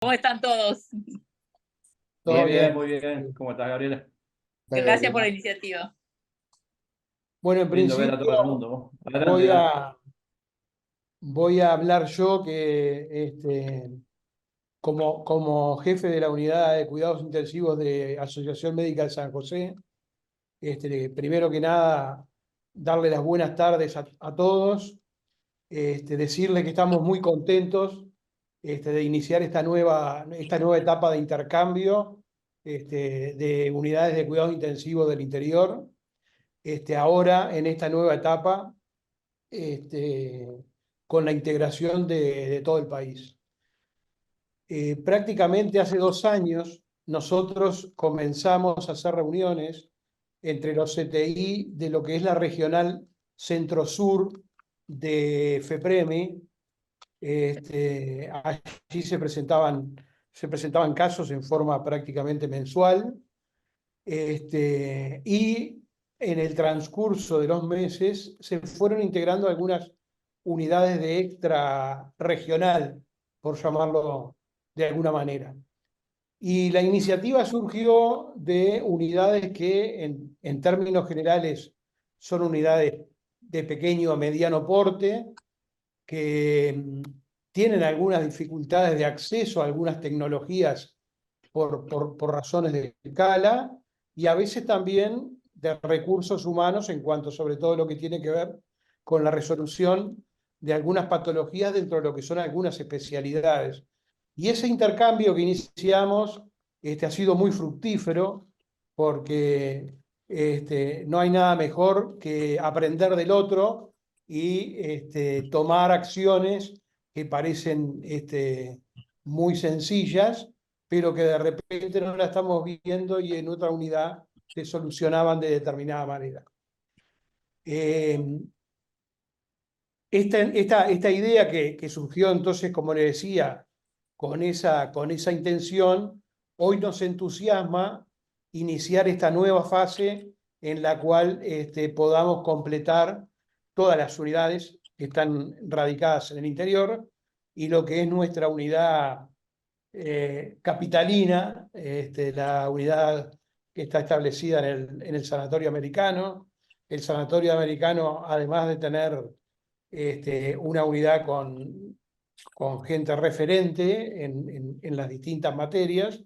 ¿Cómo están todos? Todo Muy bien, bien. muy bien. ¿Cómo estás, Gabriela? Gracias por la iniciativa. Bueno, en Lindo ver a todo el principio mundo. Adelante, voy Dan. a, voy a hablar yo como jefe de la unidad de cuidados intensivos de Asociación Médica de San José. Primero que nada, darle las buenas tardes a todos, decirle que estamos muy contentos de iniciar esta nueva etapa de intercambio de unidades de cuidados intensivos del interior. Ahora, en esta nueva etapa, este, con la integración de todo el país. Prácticamente hace 2 años nosotros comenzamos a hacer reuniones entre los CTI de lo que es la regional centro-sur de FEPREMI. Allí se presentaban casos en forma prácticamente mensual. Y en el transcurso de los meses se fueron integrando algunas unidades de extra regional, por llamarlo de alguna manera. Y la iniciativa surgió de unidades que en términos generales son unidades de pequeño a mediano porte, que tienen algunas dificultades de acceso a algunas tecnologías por razones de escala, y a veces también de recursos humanos en cuanto sobre todo lo que tiene que ver con la resolución de algunas patologías dentro de lo que son algunas especialidades. Y ese intercambio que iniciamos ha sido muy fructífero, porque no hay nada mejor que aprender del otro y tomar acciones que parecen muy sencillas, pero que de repente no la estamos viendo y en otra unidad se solucionaban de determinada manera. Esta idea que surgió entonces, como le decía, con esa intención, hoy nos entusiasma iniciar esta nueva fase en la cual podamos completar todas las unidades que están radicadas en el interior y lo que es nuestra unidad capitalina, la unidad que está establecida en el Sanatorio Americano. El Sanatorio Americano, además de tener una unidad con gente referente en las distintas materias,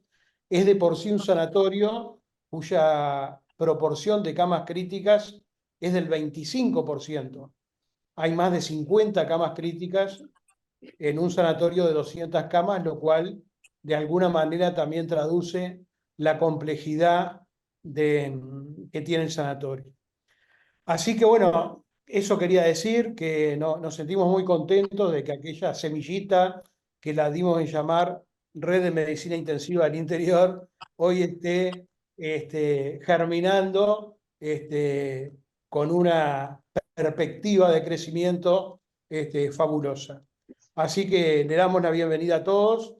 es de por sí un sanatorio cuya proporción de camas críticas es del 25%. Hay más de 50 camas críticas en un sanatorio de 200 camas, lo cual de alguna manera también traduce la complejidad que tiene el sanatorio. Así que bueno, eso quería decir, que nos sentimos muy contentos de que aquella semillita que la dimos en llamar Red de Medicina Intensiva del Interior hoy esté germinando con una perspectiva de crecimiento fabulosa. Así que le damos la bienvenida a todos,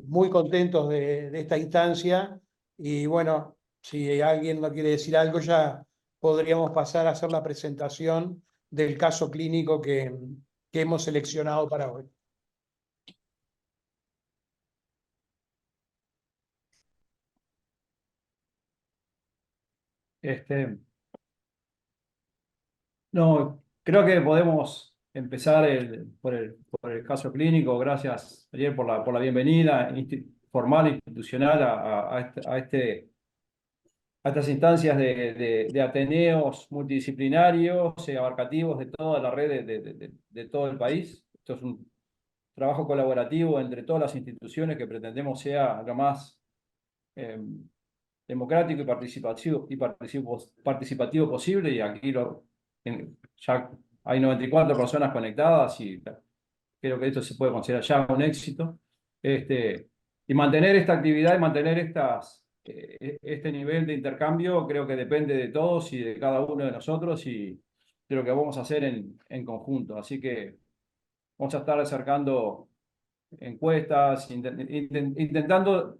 muy contentos de esta instancia, y bueno, si alguien no quiere decir algo ya podríamos pasar a hacer la presentación del caso clínico que hemos seleccionado para hoy. Este, no, creo que podemos empezar por el caso clínico. Gracias, ayer, por la bienvenida formal e institucional a estas instancias de ateneos multidisciplinarios, abarcativos de toda la red de todo el país. Esto es un trabajo colaborativo entre todas las instituciones que pretendemos sea lo más eh, democrático y participativo posible, y aquí ya hay 94 personas conectadas y creo que esto se puede considerar ya un éxito. Y mantener esta actividad y mantener este nivel de intercambio creo que depende de todos y de cada uno de nosotros y de lo que vamos a hacer en conjunto. Así que vamos a estar acercando encuestas, intentando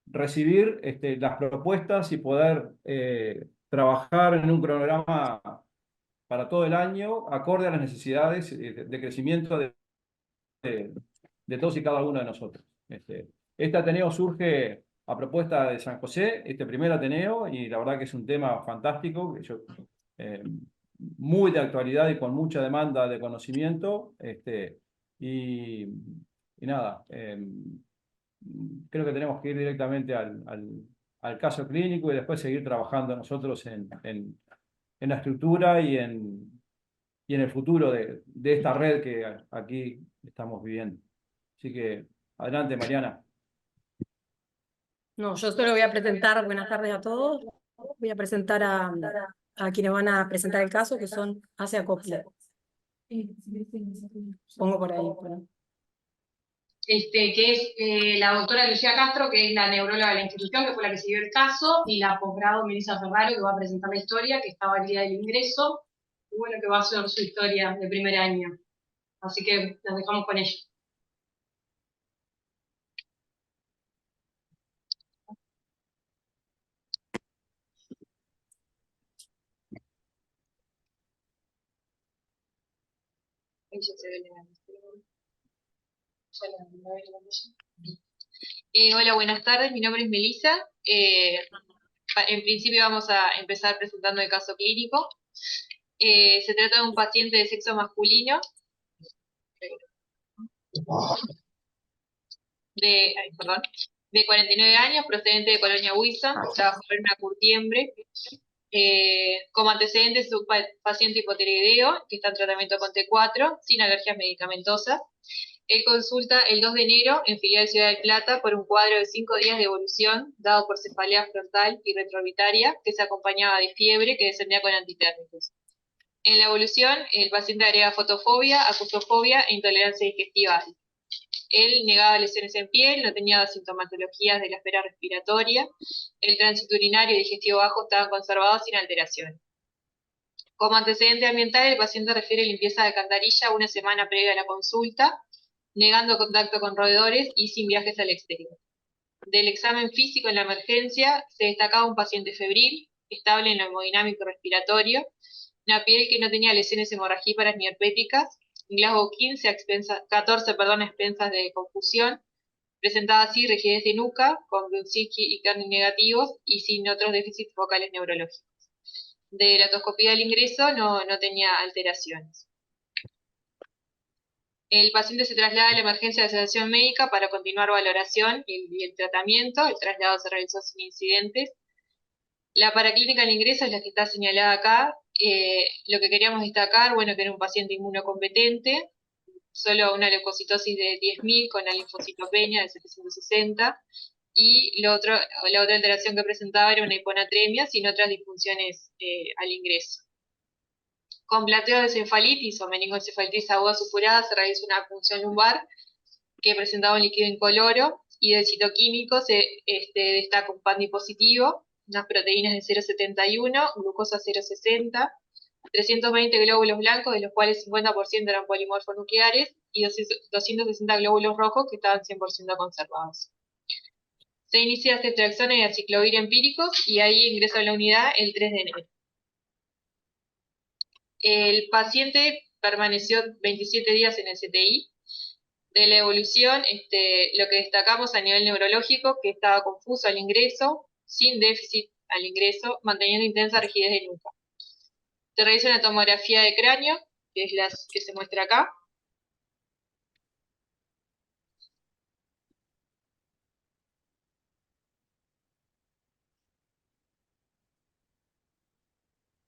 recibir las propuestas y poder trabajar en un cronograma para todo el año, acorde a las necesidades de crecimiento de todos y cada uno de nosotros. Este Ateneo surge a propuesta de San José, este primer Ateneo, y la verdad que es un tema fantástico, eh, muy de actualidad y con mucha demanda de conocimiento. Y, y nada, creo que tenemos que ir directamente al caso clínico y después seguir trabajando nosotros en la estructura y en el futuro de esta red que aquí estamos viviendo. Así que adelante, Mariana. No, yo solo voy a presentar, buenas tardes a todos. Voy a presentar a quienes van a presentar el caso, que son Asia Copla. Pongo por ahí. Que es la doctora Lucía Castro, que es la neuróloga de la institución, que fue la que siguió el caso, y la posgrado Melissa Ferraro, que va a presentar la historia, que estaba el día del ingreso, y bueno, que va a hacer su historia de primer año. Así que nos dejamos con ella. Ahí ya se ve hola, buenas tardes, mi nombre es Melissa. En principio vamos a empezar presentando el caso clínico. Se trata de un paciente de sexo masculino de 49 años, procedente de Colonia Huiza, trabajó en una curtiembre. Como antecedentes es un paciente hipotiroideo que está en tratamiento con T4, sin alergias medicamentosas. Él consulta el 2 de enero en filial Ciudad del Plata por un cuadro de 5 días de evolución dado por cefalea frontal y retroorbitaria que se acompañaba de fiebre que descendía con antitérmicos. En la evolución, el paciente agrega fotofobia, acusofobia e intolerancia digestiva. Él negaba lesiones en piel, no tenía sintomatologías de la esfera respiratoria, el tránsito urinario y digestivo bajo estaban conservados sin alteraciones. Como antecedente ambiental, el paciente refiere limpieza de alcantarilla una semana previa a la consulta, negando contacto con roedores y sin viajes al exterior. Del examen físico en la emergencia, se destacaba un paciente febril, estable en lo hemodinámico respiratorio, una piel que no tenía lesiones hemorragíparas ni herpéticas, Glasgow 14 a expensas de confusión, presentaba así rigidez de nuca, con Brunzinski y Kernig negativos y sin otros déficits focales neurológicos. De la otoscopía del ingreso no tenía alteraciones. El paciente se traslada a la emergencia de asociación médica para continuar valoración y el tratamiento. El traslado se realizó sin incidentes. La paraclínica del ingreso es la que está señalada acá. Lo que queríamos destacar, bueno, que era un paciente inmunocompetente, solo una leucocitosis de 10.000 con la linfocitopenia de 760, y la otra alteración que presentaba era una hiponatremia sin otras disfunciones al ingreso. Con plateo de encefalitis o meningoencefalitis aguda supurada se realiza una punción lumbar que presentaba un líquido incoloro, y del citoquímico se destaca un PANDI positivo, unas proteínas de 0,71, glucosa 0,60, 320 glóbulos blancos, de los cuales 50% eran polimorfos nucleares, y 260 glóbulos rojos que estaban 100% conservados. Se inicia ceftriaxona y aciclovir empíricos, y ahí ingresa a la unidad el 3 de enero. El paciente permaneció 27 días en el CTI. De la evolución, lo que destacamos a nivel neurológico, que estaba confuso al ingreso, sin déficit al ingreso, manteniendo intensa rigidez de nuca. Se realiza una tomografía de cráneo, que es la que se muestra acá.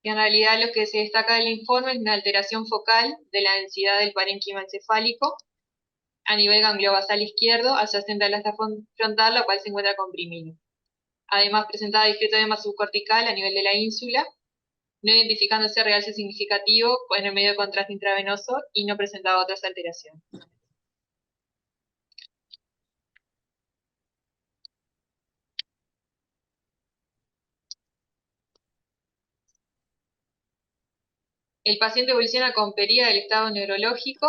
Y en realidad lo que se destaca del informe es una alteración focal de la densidad del parénquima encefálico a nivel gangliobasal izquierdo, adyacente al asta frontal, la cual se encuentra comprimido. Además presentaba discreto edema subcortical a nivel de la ínsula, no identificándose realce significativo en el medio de contraste intravenoso y no presentaba otras alteraciones. El paciente evoluciona con pérdida del estado neurológico,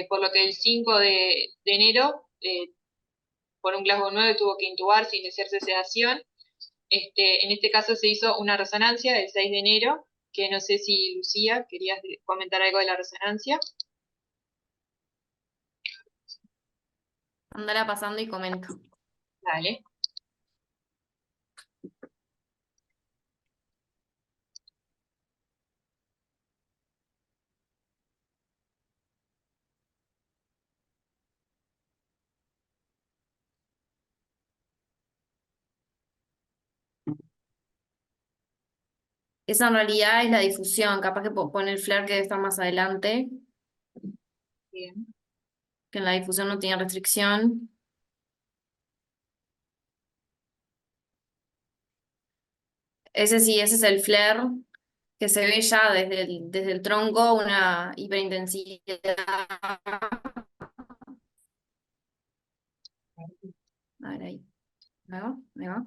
por lo que el 5 de enero, por un Glasgow 9, tuvo que intubar sin hacerse sedación. En este caso se hizo una resonancia el 6 de enero, que no sé si Lucía, querías comentar algo de la resonancia. Andala pasando y comento. Dale. Esa en realidad es la difusión, capaz que pone el flare que debe estar más adelante, Bien. que en la difusión no tiene restricción. Ese sí, ese es el flare, que se ve ya desde el tronco, una hiperintensidad. A ver ahí. Ahí va, ahí va.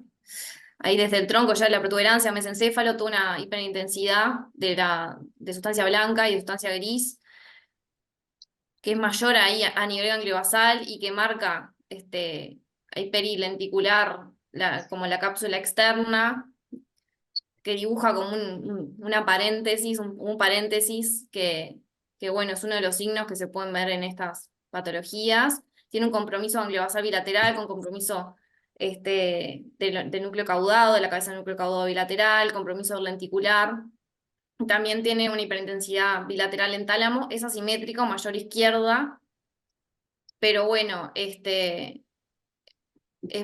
Ahí desde el tronco ya la protuberancia mesencéfalo tuvo una hiperintensidad de sustancia blanca y de sustancia gris, que es mayor ahí a nivel ganglio basal y que marca ahí perilenticular como la cápsula externa, que dibuja como una paréntesis, un paréntesis que, bueno, es uno de los signos que se pueden ver en estas patologías. Tiene un compromiso gangliobasal bilateral con compromiso del núcleo caudado, de la cabeza del núcleo caudado bilateral, compromiso lenticular. También tiene una hiperintensidad bilateral en tálamo, es asimétrico, mayor izquierda, pero bueno, es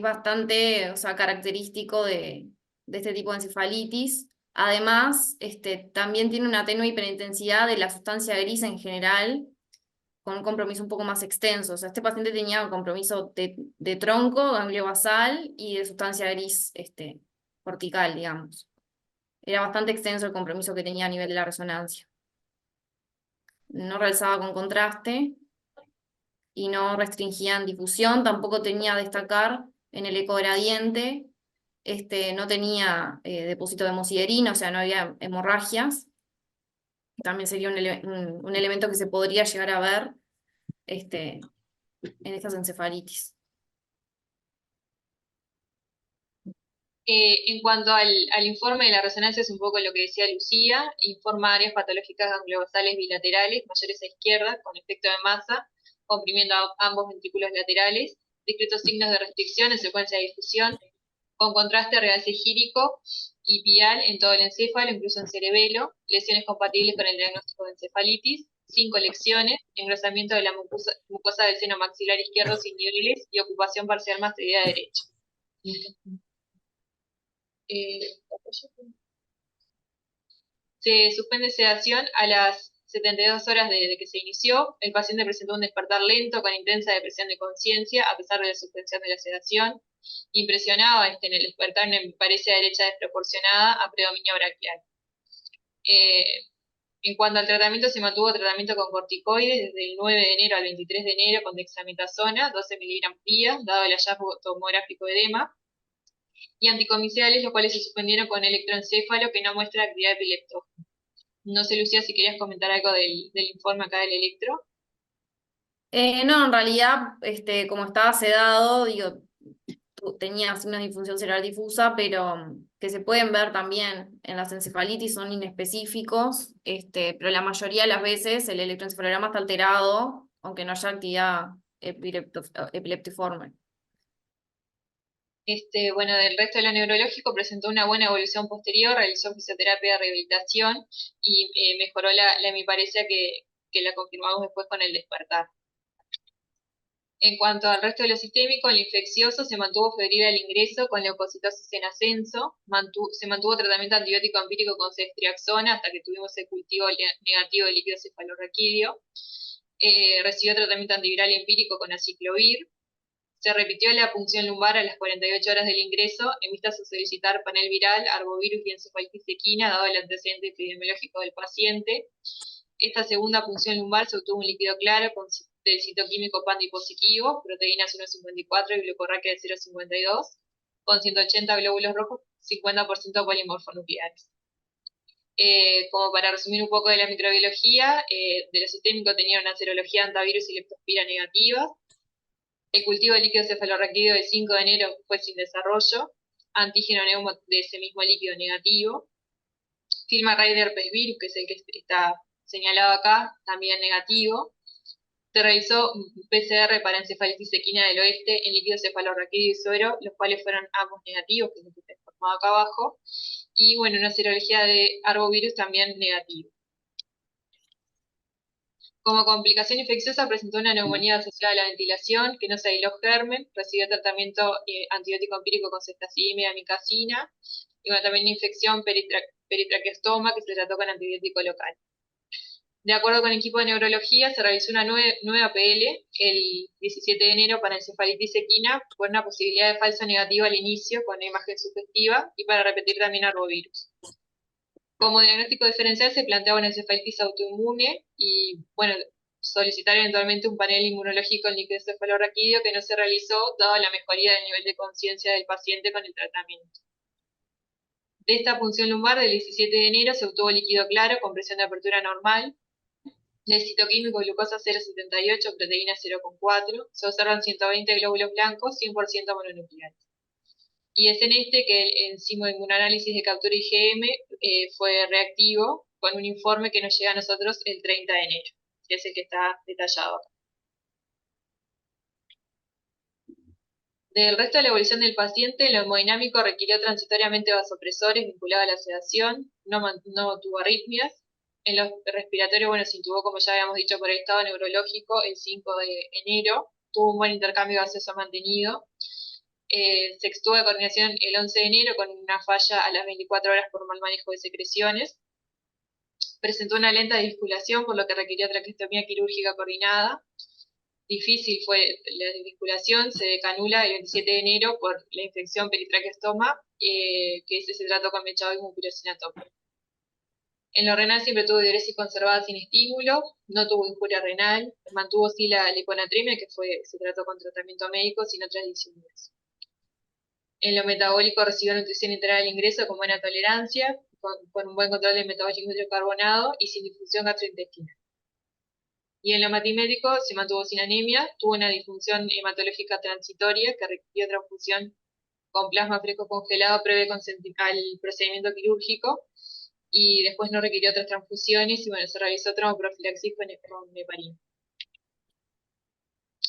bastante, o sea, característico de este tipo de encefalitis. Además, también tiene una tenue hiperintensidad de la sustancia gris en general, con un compromiso un poco más extenso. O sea, este paciente tenía un compromiso de tronco, ganglio basal y de sustancia gris cortical, digamos. Era bastante extenso el compromiso que tenía a nivel de la resonancia. No realizaba con contraste y no restringía en difusión, tampoco tenía a destacar en el ecogradiente, no tenía depósito de hemosiderina, o sea, no había hemorragias. También sería un elemento que se podría llegar a ver en estas encefalitis. En cuanto al informe de la resonancia, es un poco lo que decía Lucía, informa áreas patológicas gangliobasales bilaterales, mayores a izquierda, con efecto de masa, comprimiendo ambos ventrículos laterales, discretos signos de restricción en secuencia de difusión, con contraste realce gírico y pial en todo el encéfalo, incluso en cerebelo, lesiones compatibles con el diagnóstico de encefalitis, 5 lecciones, engrosamiento de la mucosa del seno maxilar izquierdo sin niveles y ocupación parcial mastoidea derecha. Se suspende sedación a las 72 horas desde que se inició. El paciente presentó un despertar lento con intensa depresión de conciencia a pesar de la suspensión de la sedación. Impresionaba en el despertar una parecia derecha desproporcionada a predominio braquial. En cuanto al tratamiento, se mantuvo tratamiento con corticoides desde el 9 de enero al 23 de enero con dexametasona, 12 miligramos día, dado el hallazgo tomográfico de edema, y anticomiциales, los cuales se suspendieron con electroencéfalo que no muestra actividad epileptógena. No sé, Lucía, si querías comentar algo del informe acá del electro. No, en realidad, como estaba sedado, digo, tenía signos de disfunción cerebral difusa, pero que se pueden ver también en las encefalitis, son inespecíficos, pero la mayoría de las veces el electroencefalograma está alterado, aunque no haya actividad epileptiforme. Bueno, del resto de lo neurológico presentó una buena evolución posterior, realizó fisioterapia de rehabilitación y mejoró la hemiparesia que la confirmamos después con el despertar. En cuanto al resto de lo sistémico, el infeccioso se mantuvo febril al ingreso con leucocitosis en ascenso, se mantuvo tratamiento antibiótico empírico con ceftriaxona hasta que tuvimos el cultivo negativo de líquido cefalorraquídeo, recibió tratamiento antiviral empírico con aciclovir, se repitió la punción lumbar a las 48 horas del ingreso en vistas a solicitar panel viral, arbovirus y encefalitis equina, dado el antecedente epidemiológico del paciente. Esta segunda punción lumbar se obtuvo un líquido claro del citoquímico pandipositivo, proteínas 1,54 y glucorraquia de 0,52, con 180 glóbulos rojos, 50% polimorfonucleares. Como para resumir un poco de la microbiología, de lo sistémico tenía una serología antivirus y leptospira negativa. El cultivo de líquido cefalorraquídeo del 5 de enero fue sin desarrollo, antígeno neumo de ese mismo líquido negativo. Film array de herpes virus, que es el que está señalado acá, también negativo. Se realizó un PCR para encefalitis equina del oeste en líquido cefalorraquídeo y suero, los cuales fueron ambos negativos, que es lo que está informado acá abajo, y bueno, una serología de arbovirus también negativa. Como complicación infecciosa presentó una neumonía asociada a la ventilación, que no se aisló germen, recibió tratamiento antibiótico empírico con ceftazidime y amikacina, y bueno, también una infección peritraqueostoma que se trató con antibiótico local. De acuerdo con el equipo de neurología, se realizó una nueva PL el 17 de enero para encefalitis equina por una posibilidad de falso negativo al inicio con una imagen sugestiva y para repetir también arbovirus. Como diagnóstico diferencial se planteaba una encefalitis autoinmune y, bueno, solicitar eventualmente un panel inmunológico en líquido cefalorraquídeo que no se realizó dado la mejoría del nivel de conciencia del paciente con el tratamiento. De esta punción lumbar del 17 de enero se obtuvo líquido claro con presión de apertura normal, del citoquímico glucosa 0,78, proteína 0,4, se observan 120 glóbulos blancos, 100% mononucleares. Y es en este que el enzimo de inmunoanálisis de captura IgM fue reactivo con un informe que nos llega a nosotros el 30 de enero, que es el que está detallado acá. Del resto de la evolución del paciente, lo hemodinámico requirió transitoriamente vasopresores vinculados a la sedación, no tuvo arritmias. En los respiratorios, bueno, se intubó, como ya habíamos dicho, por el estado neurológico el 5 de enero, tuvo un buen intercambio gaseoso mantenido. Se extuvo de coordinación el 11 de enero con una falla a las 24 horas por mal manejo de secreciones. Presentó una lenta desvisculación, por lo que requirió traqueostomía quirúrgica coordinada. Difícil fue la desvisculación, se decanula el 27 de enero por la infección peritraqueostoma, que se trató con mechado y mupirocina tópica. En lo renal siempre tuvo diuresis conservada sin estímulo, no tuvo injuria renal, mantuvo sí la hiponatremia, que se trató con tratamiento médico sin otras disfunciones. En lo metabólico recibió nutrición integral al ingreso con buena tolerancia, con un buen control del metabolismo hidrocarbonado y sin disfunción gastrointestinal. Y en lo hematimétrico se mantuvo sin anemia, tuvo una disfunción hematológica transitoria que requirió transfusión con plasma fresco congelado previo al procedimiento quirúrgico, y después no requirió otras transfusiones, y bueno, se realizó traumoprofilaxis con heparina.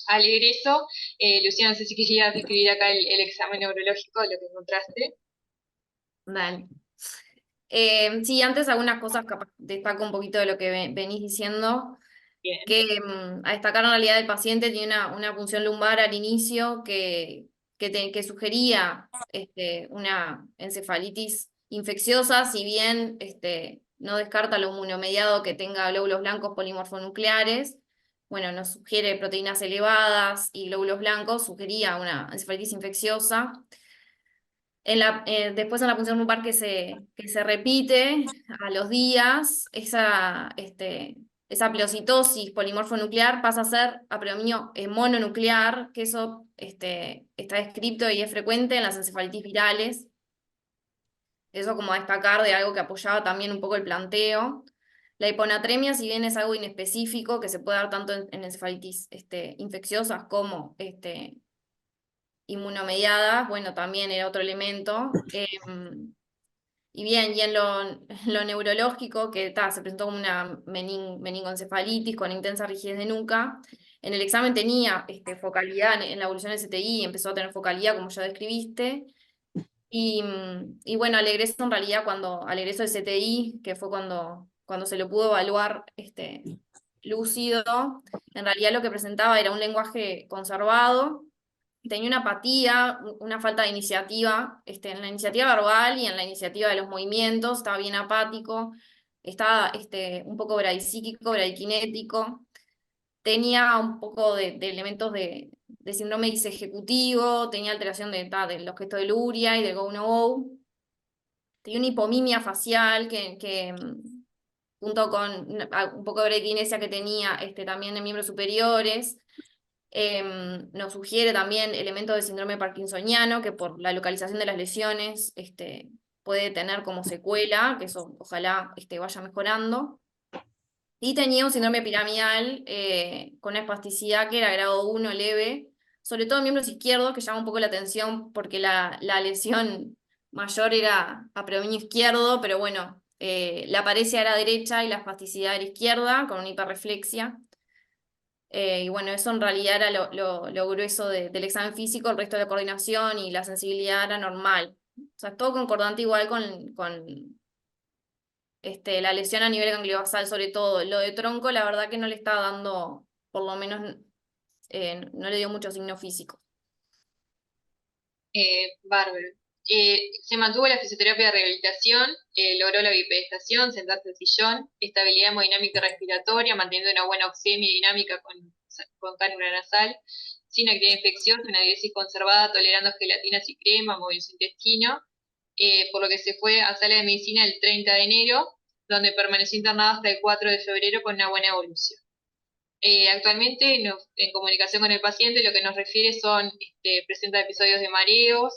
Al egreso, Luciana, no sé si querías describir acá el examen neurológico, lo que encontraste. Dale. Sí, antes algunas cosas, capaz destaco un poquito de lo que venís diciendo, Bien. que a destacar en realidad el paciente tiene una punción lumbar al inicio que sugería una encefalitis infecciosa, si bien no descarta lo inmunomediado que tenga glóbulos blancos polimorfonucleares. Bueno, nos sugiere proteínas elevadas y glóbulos blancos, sugería una encefalitis infecciosa. Después en la punción lumbar que se repite a los días, esa pleocitosis polimorfonuclear pasa a ser a predominio mononuclear, que eso está descrito y es frecuente en las encefalitis virales. Eso como a destacar de algo que apoyaba también un poco el planteo. La hiponatremia, si bien es algo inespecífico, que se puede dar tanto en encefalitis infecciosas como inmunomediadas, bueno, también era otro elemento. Y bien, y en lo neurológico, que se presentó como una meningoencefalitis con intensa rigidez de nuca. En el examen tenía focalidad en la evolución del CTI, empezó a tener focalidad, como ya describiste. Y bueno, al egreso, en realidad, al egreso del CTI, que fue cuando se lo pudo evaluar lúcido, en realidad lo que presentaba era un lenguaje conservado, tenía una apatía, una falta de iniciativa, en la iniciativa verbal y en la iniciativa de los movimientos, estaba bien apático, estaba un poco bradisíquico, bradiquinético, tenía un poco de elementos de síndrome disejecutivo, tenía alteración de los gestos de Luria y del go no go, tenía una hipomimia facial que junto con un poco de bradiquinesia que tenía también en miembros superiores. Nos sugiere también elementos de síndrome parkinsoniano, que por la localización de las lesiones puede tener como secuela, que eso ojalá vaya mejorando. Y tenía un síndrome piramidal con una espasticidad que era grado 1 leve, sobre todo en miembros izquierdos, que llama un poco la atención porque la lesión mayor era a predominio izquierdo, pero bueno, la paresia era derecha y la espasticidad era izquierda, con una hiperreflexia. Y bueno, eso en realidad era lo grueso del examen físico, el resto de la coordinación y la sensibilidad era normal. O sea, todo concordante igual con la lesión a nivel gangliobasal sobre todo. Lo de tronco, la verdad que no le estaba dando, por lo menos no le dio mucho signo físico. Bárbaro. Se mantuvo la fisioterapia de rehabilitación, logró la bipedestación, sentarse en sillón, estabilidad hemodinámica respiratoria, manteniendo una buena oxemia dinámica con cánula nasal, sin actividad infecciosa, una diuresis conservada, tolerando gelatinas y crema, movió su intestino, por lo que se fue a sala de medicina el 30 de enero, donde permaneció internado hasta el 4 de febrero con una buena evolución. Actualmente, en comunicación con el paciente, lo que nos refiere son, presenta episodios de mareos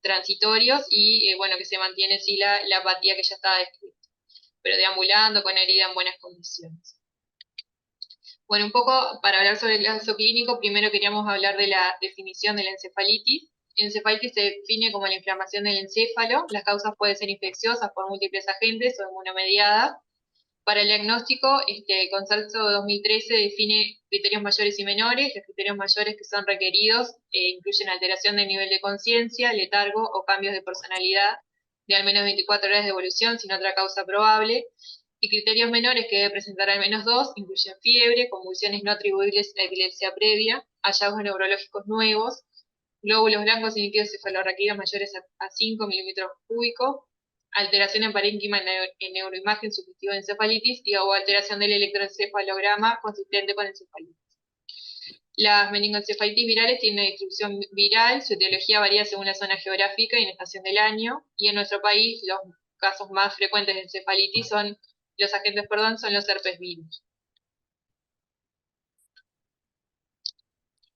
transitorios y, bueno, que se mantiene sí la apatía que ya estaba descrita, pero deambulando con herida en buenas condiciones. Bueno, un poco para hablar sobre el caso clínico, primero queríamos hablar de la definición de la encefalitis. Encefalitis se define como la inflamación del encéfalo. Las causas pueden ser infecciosas por múltiples agentes o inmunomediadas. Para el diagnóstico, el consenso 2013 define criterios mayores y menores. Los criterios mayores que son requeridos incluyen alteración del nivel de conciencia, letargo o cambios de personalidad de al menos 24 horas de evolución sin otra causa probable. Y criterios menores que debe presentar al menos 2 incluyen fiebre, convulsiones no atribuibles a epilepsia previa, hallazgos neurológicos nuevos, glóbulos blancos y líquidos cefalorraquídeos mayores a 5 milímetros cúbicos, alteración en parénquima en neuroimagen sugestiva de encefalitis o alteración del electroencefalograma consistente con encefalitis. Las meningoencefalitis virales tienen una distribución viral, su etiología varía según la zona geográfica y en estación del año, y en nuestro país los casos más frecuentes de encefalitis son los herpes virus.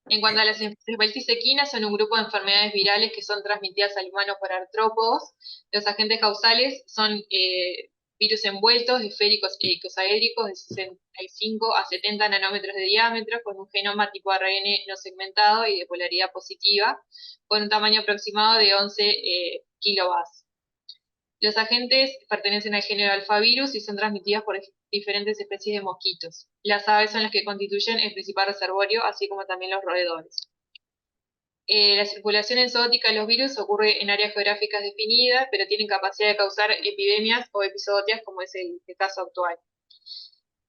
En cuanto a las encefalitis equinas, son un grupo de enfermedades virales que son transmitidas al humano por artrópodos. Los agentes causales son virus envueltos, esféricos e icosaédricos de 65 a 70 nanómetros de diámetro, con un genoma tipo ARN no segmentado y de polaridad positiva, con un tamaño aproximado de 11 kilobas. Los agentes pertenecen al género alfavirus y son transmitidos por diferentes especies de mosquitos. Las aves son las que constituyen el principal reservorio, así como también los roedores. La circulación enzootica de los virus ocurre en áreas geográficas definidas, pero tienen capacidad de causar epidemias o episodios, como es el caso actual.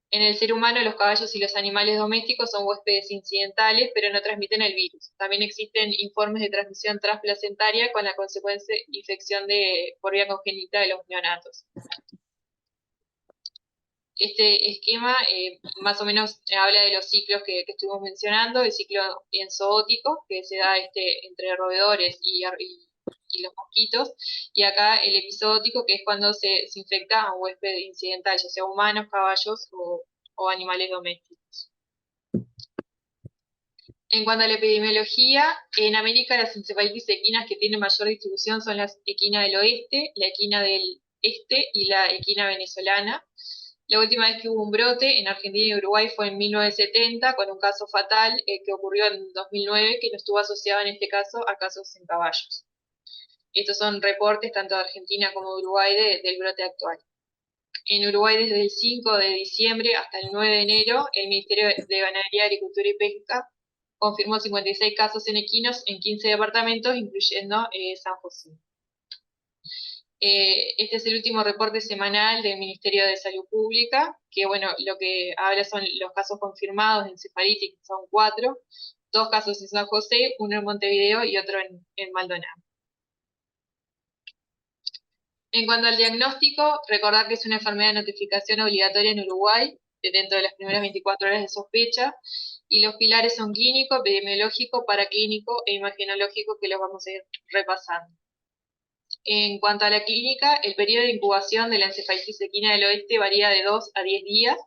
En el ser humano, los caballos y los animales domésticos son huéspedes incidentales, pero no transmiten el virus. También existen informes de transmisión transplacentaria con la consecuente infección por vía congénita de los neonatos. Este esquema más o menos habla de los ciclos que estuvimos mencionando, el ciclo enzootico, que se da entre roedores y los mosquitos, y acá el episódico, que es cuando se infecta a un huésped incidental, ya sea humanos, caballos o animales domésticos. En cuanto a la epidemiología, en América las encefalitis equinas que tienen mayor distribución son las equina del oeste, la equina del este y la equina venezolana. La última vez que hubo un brote en Argentina y Uruguay fue en 1970, con un caso fatal que ocurrió en 2009, que no estuvo asociado en este caso a casos en caballos. Estos son reportes tanto de Argentina como de Uruguay del brote actual. En Uruguay, desde el 5 de diciembre hasta el 9 de enero, el Ministerio de Ganadería, Agricultura y Pesca confirmó 56 casos en equinos en 15 departamentos, incluyendo San José. Este es el último reporte semanal del Ministerio de Salud Pública, que bueno, lo que habla son los casos confirmados de encefalitis, que son 4, 2 casos en San José, 1 en Montevideo y otro en Maldonado. En cuanto al diagnóstico, recordar que es una enfermedad de notificación obligatoria en Uruguay, dentro de las primeras 24 horas de sospecha, y los pilares son clínico, epidemiológico, paraclínico e imagenológico, que los vamos a ir repasando. En cuanto a la clínica, el periodo de incubación de la encefalitis equina del oeste varía de 2 a 10 días.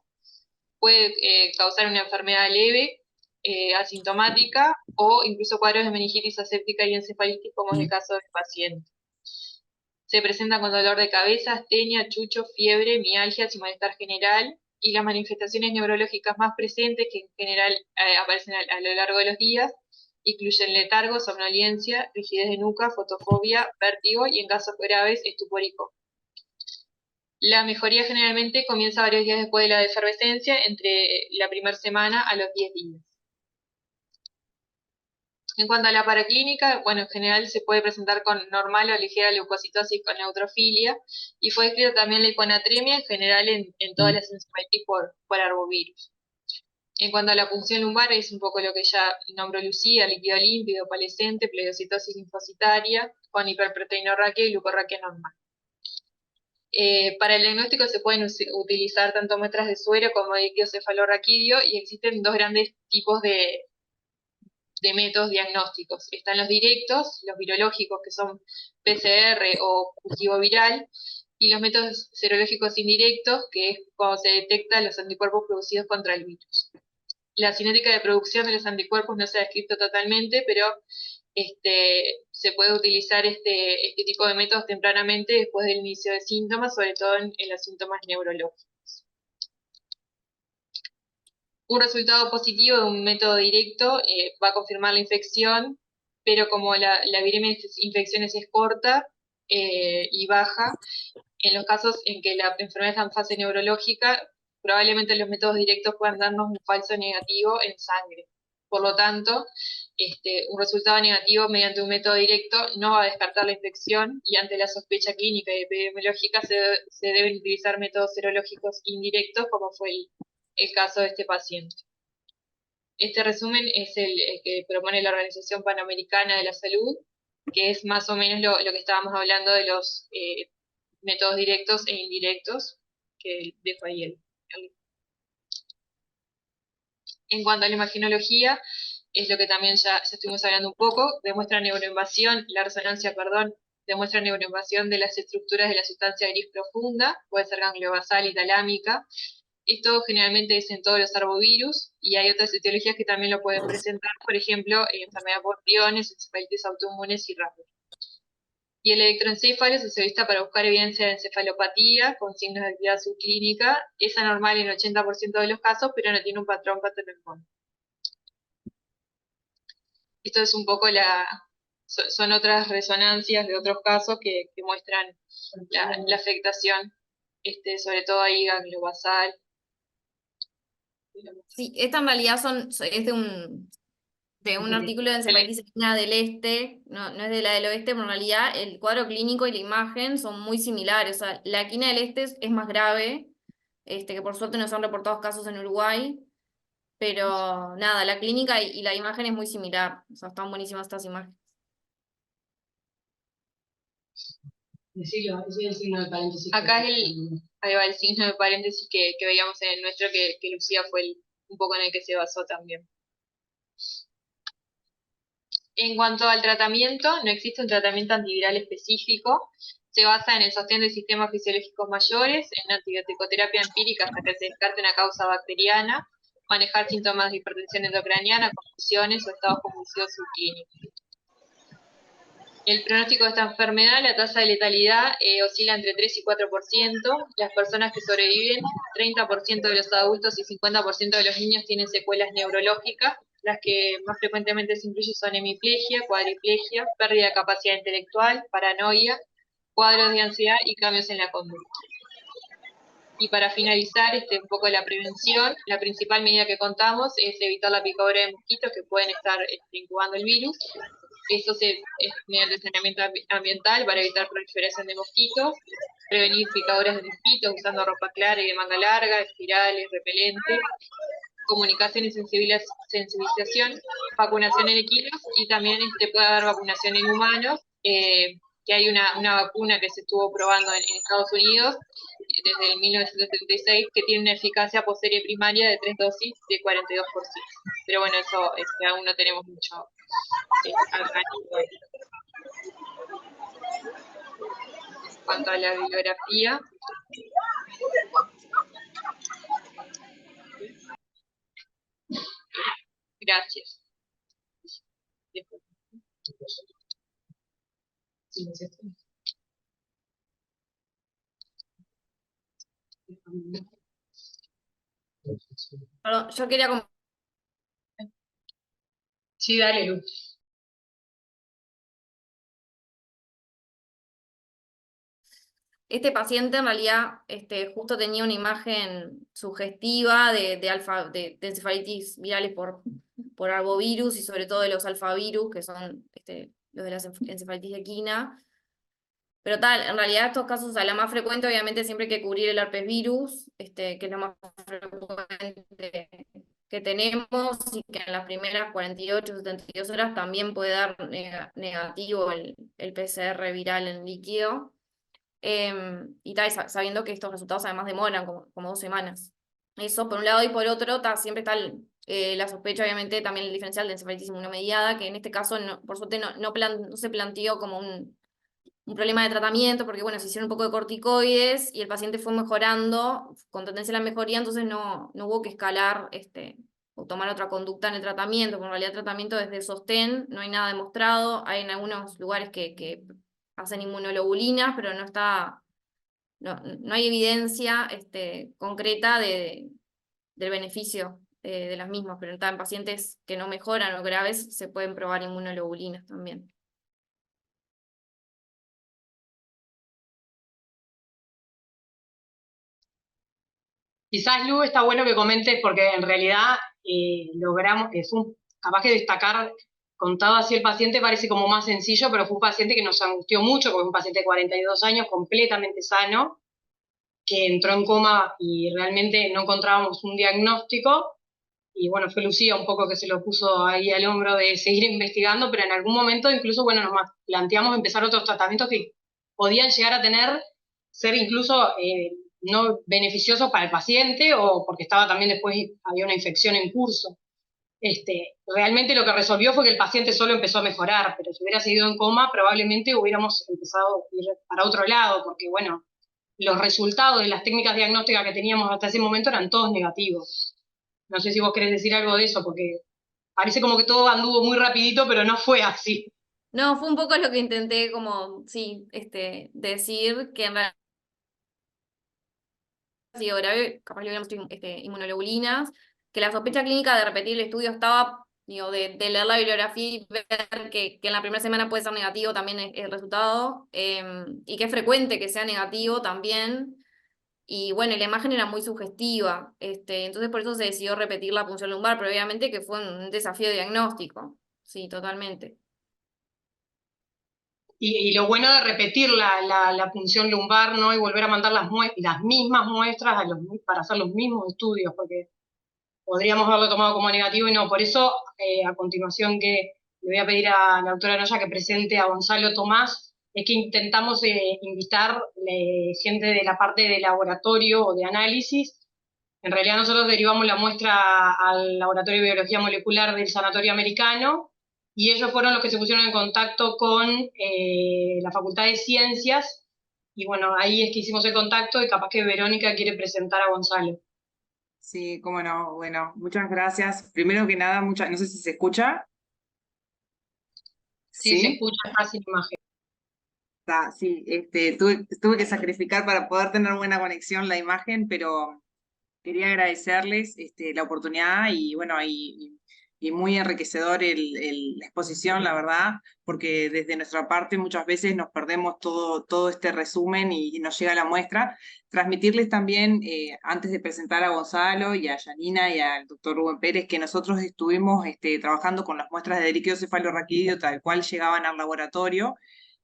Puede causar una enfermedad leve, asintomática, o incluso cuadros de meningitis aséptica y encefalitis, como es el caso del paciente. Se presenta con dolor de cabeza, astenia, chucho, fiebre, mialgias y malestar general, y las manifestaciones neurológicas más presentes, que en general aparecen a lo largo de los días, incluyen letargo, somnolencia, rigidez de nuca, fotofobia, vértigo y en casos graves, estupor y coma. La mejoría generalmente comienza varios días después de la efervescencia, entre la primera semana a los 10 días. En cuanto a la paraclínica, bueno, en general se puede presentar con normal o ligera leucocitosis con neutrofilia, y fue descrita también la hiponatremia en general en todas las encefalitis por arbovirus. En cuanto a la punción lumbar, es un poco lo que ya nombró Lucía: líquido límpido, opalescente, plebiocitosis linfocitaria, con hiperproteinorraquia y glucorraquia normal. Para el diagnóstico se pueden utilizar tanto muestras de suero como de líquido cefalorraquídeo, y existen dos grandes tipos de métodos diagnósticos. Están los directos, los virológicos, que son PCR o cultivo viral, y los métodos serológicos indirectos, que es cuando se detectan los anticuerpos producidos contra el virus. La cinética de producción de los anticuerpos no se ha descrito totalmente, pero se puede utilizar este tipo de métodos tempranamente después del inicio de síntomas, sobre todo en los síntomas neurológicos. Un resultado positivo de un método directo va a confirmar la infección, pero como la viremia de estas infecciones es corta y baja, en los casos en que la enfermedad está en fase neurológica, probablemente los métodos directos puedan darnos un falso negativo en sangre. Por lo tanto, un resultado negativo mediante un método directo no va a descartar la infección, y ante la sospecha clínica y epidemiológica se deben utilizar métodos serológicos indirectos, como fue el caso de este paciente. Este resumen es el que propone la Organización Panamericana de la Salud, que es más o menos lo que estábamos hablando de los métodos directos e indirectos, que dejo ahí el link. En cuanto a la imagenología, es lo que también ya estuvimos hablando un poco, demuestra neuroinvasión, la resonancia, demuestra neuroinvasión de las estructuras de la sustancia gris profunda, puede ser gangliobasal y talámica. Esto generalmente es en todos los arbovirus, y hay otras etiologías que también lo pueden presentar, por ejemplo, enfermedad por priones, encefalitis autoinmunes y RAPER. Y el electroencéfalo se utiliza para buscar evidencia de encefalopatía con signos de actividad subclínica. Es anormal en 80% de los casos, pero no tiene un patrón patológico. Esto es un poco son otras resonancias de otros casos que muestran la afectación, sobre todo ahí gangliobasal. Sí, esta en realidad es de un artículo de encefalitis equina del este, no es de la del oeste, pero en realidad el cuadro clínico y la imagen son muy similares. O sea, la equina del este es más grave, que por suerte no se han reportado casos en Uruguay, pero nada, la clínica y la imagen es muy similar. O sea, están buenísimas estas imágenes. Acá ahí va el signo de paréntesis que veíamos en el nuestro, que Lucía fue un poco en el que se basó también. En cuanto al tratamiento, no existe un tratamiento antiviral específico. Se basa en el sostén de sistemas fisiológicos mayores, en antibioticoterapia empírica hasta que se descarte una causa bacteriana, manejar síntomas de hipertensión endocraniana, confusiones o estados convulsivos subclínicos. El pronóstico de esta enfermedad, la tasa de letalidad oscila entre 3 y 4%. Las personas que sobreviven, 30% de los adultos y 50% de los niños tienen secuelas neurológicas. Las que más frecuentemente se incluyen son hemiplegia, cuadriplegia, pérdida de capacidad intelectual, paranoia, cuadros de ansiedad y cambios en la conducta. Y para finalizar un poco la prevención, la principal medida que contamos es evitar la picadura de mosquitos que pueden estar incubando el virus. Eso es mediante saneamiento ambiental para evitar proliferación de mosquitos, prevenir picaduras de mosquitos usando ropa clara y de manga larga, espirales, repelentes, comunicación y sensibilización, vacunación en equinos, y también puede haber vacunación en humanos, que hay una vacuna que se estuvo probando en Estados Unidos desde el 1976, que tiene una eficacia posserie primaria de 3 dosis de 42%. Pero bueno, eso aún no tenemos mucho acá. En cuanto a la bibliografía, gracias. Perdón, yo quería Sí, dale, Luz. Este paciente en realidad justo tenía una imagen sugestiva de encefalitis virales por arbovirus y sobre todo de los alfavirus, que son los de la encefalitis equina. Pero tal, en realidad estos casos, la más frecuente obviamente siempre hay que cubrir el herpes virus, que es lo más frecuente que tenemos, y que en las primeras 48 o 72 horas también puede dar negativo el PCR viral en líquido. Y tal, sabiendo que estos resultados además demoran como 2 semanas. Eso por un lado, y por otro, siempre está la sospecha, obviamente, también el diferencial de encefalitis inmunomediada, que en este caso, por suerte, no se planteó como un problema de tratamiento, porque bueno, se hicieron un poco de corticoides y el paciente fue mejorando, con tendencia a la mejoría, entonces no hubo que escalar o tomar otra conducta en el tratamiento, porque en realidad el tratamiento es de sostén, no hay nada demostrado, hay en algunos lugares que hacen inmunoglobulinas, pero no hay evidencia concreta del beneficio de las mismas, pero en pacientes que no mejoran o graves se pueden probar inmunoglobulinas también. Quizás, Lu, está bueno que comentes, porque en realidad logramos, capaz que destacar, contado así el paciente parece como más sencillo, pero fue un paciente que nos angustió mucho, porque es un paciente de 42 años, completamente sano, que entró en coma y realmente no encontrábamos un diagnóstico, y bueno, fue Lucía un poco que se lo puso ahí al hombro de seguir investigando, pero en algún momento incluso, bueno, nos planteamos empezar otros tratamientos que podían llegar a ser incluso no beneficiosos para el paciente, o porque estaba también después, había una infección en curso. Realmente lo que resolvió fue que el paciente solo empezó a mejorar, pero si hubiera seguido en coma, probablemente hubiéramos empezado a ir para otro lado, porque bueno, los resultados de las técnicas diagnósticas que teníamos hasta ese momento eran todos negativos. No sé si vos querés decir algo de eso, porque parece como que todo anduvo muy rapidito, pero no fue así. No, fue un poco lo que intenté como, sí, decir, que en realidad sido grave, capaz le hubiéramos hecho inmunoglobulinas, que la sospecha clínica de repetir el estudio estaba, digo, de leer la bibliografía y ver que en la primera semana puede ser negativo también el resultado, y que es frecuente que sea negativo también, y bueno, la imagen era muy sugestiva, entonces por eso se decidió repetir la punción lumbar, pero obviamente que fue un desafío diagnóstico, sí, totalmente. Y lo bueno de repetir la punción lumbar, ¿no? Y volver a mandar las mismas muestras para hacer los mismos estudios, porque podríamos haberlo tomado como negativo y no. Por eso, a continuación, que le voy a pedir a la doctora Noya que presente a Gonzalo Tomás, es que intentamos invitar gente de la parte de laboratorio o de análisis. En realidad nosotros derivamos la muestra al Laboratorio de Biología Molecular del Sanatorio Americano, y ellos fueron los que se pusieron en contacto con la Facultad de Ciencias, y bueno, ahí es que hicimos el contacto, y capaz que Verónica quiere presentar a Gonzalo. Sí, cómo no. Bueno, muchas gracias. Primero que nada, no sé si se escucha. Sí, se escucha, está sin imagen. Sí, tuve que sacrificar para poder tener buena conexión la imagen, pero quería agradecerles la oportunidad y bueno, y muy enriquecedor la exposición, la verdad, porque desde nuestra parte muchas veces nos perdemos todo este resumen y nos llega la muestra. Transmitirles también, antes de presentar a Gonzalo y a Janina y al doctor Rubén Pérez, que nosotros estuvimos trabajando con las muestras de líquido cefalorraquídeo tal cual llegaban al laboratorio,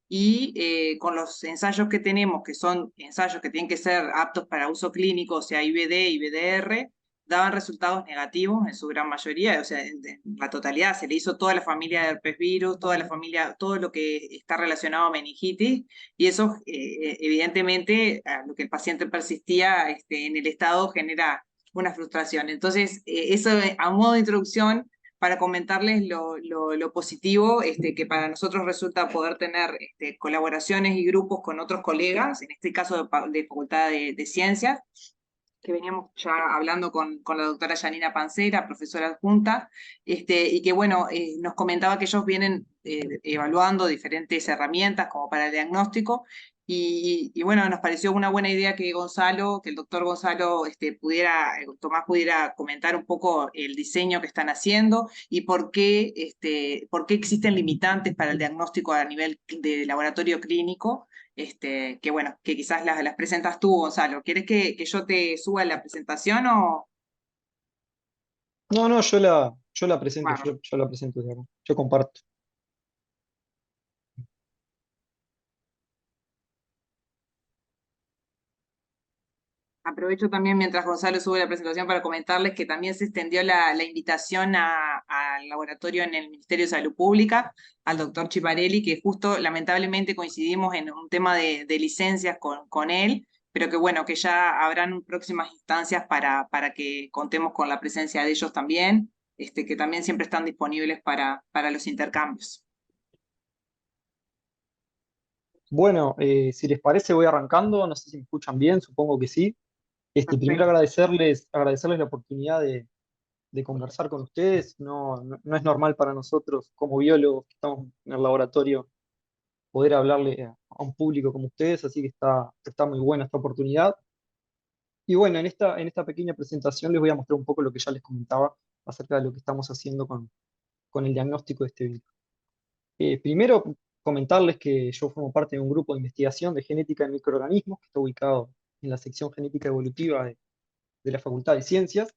y con los ensayos que tenemos, que son ensayos que tienen que ser aptos para uso clínico, o sea, IBD y BDR, daban resultados negativos en su gran mayoría, o sea, en la totalidad. Se le hizo toda la familia de herpes virus, toda la familia, todo lo que está relacionado a meningitis, y eso evidentemente, a lo que el paciente persistía en el estado, genera una frustración. Entonces, eso a modo de introducción, para comentarles lo positivo que para nosotros resulta poder tener colaboraciones y grupos con otros colegas, en este caso de Facultad de Ciencias, que veníamos ya hablando con la doctora Janina Pancera, profesora adjunta, y que bueno, nos comentaba que ellos vienen evaluando diferentes herramientas como para el diagnóstico, y bueno, nos pareció una buena idea que el doctor Gonzalo Tomás pudiera comentar un poco el diseño que están haciendo y por qué existen limitantes para el diagnóstico a nivel de laboratorio clínico, que bueno, que quizás las presentas tú, Gonzalo. ¿Quieres que yo te suba la presentación o...? No, yo la presento, Bueno, yo la presento desde acá. Yo comparto. aprovecho también mientras Gonzalo sube la presentación para comentarles que también se extendió la invitación al laboratorio en el Ministerio de Salud Pública, al doctor Chiparelli, que justo lamentablemente coincidimos en un tema de licencias con él, pero que bueno, que ya habrán próximas instancias para que contemos con la presencia de ellos también, que también siempre están disponibles para los intercambios. Bueno, si les parece, voy arrancando. No sé si me escuchan bien, supongo que sí. Primero Perfecto. agradecerles la oportunidad de conversar con ustedes. No es normal para nosotros, como biólogos que estamos en el laboratorio, poder hablarle a un público como ustedes, así que está muy buena esta oportunidad. Y bueno, en esta pequeña presentación les voy a mostrar un poco lo que ya les comentaba acerca de lo que estamos haciendo con el diagnóstico de este virus. Primero, comentarles que yo formo parte de un grupo de investigación de genética de microorganismos que está ubicado en la sección genética evolutiva de la Facultad de Ciencias.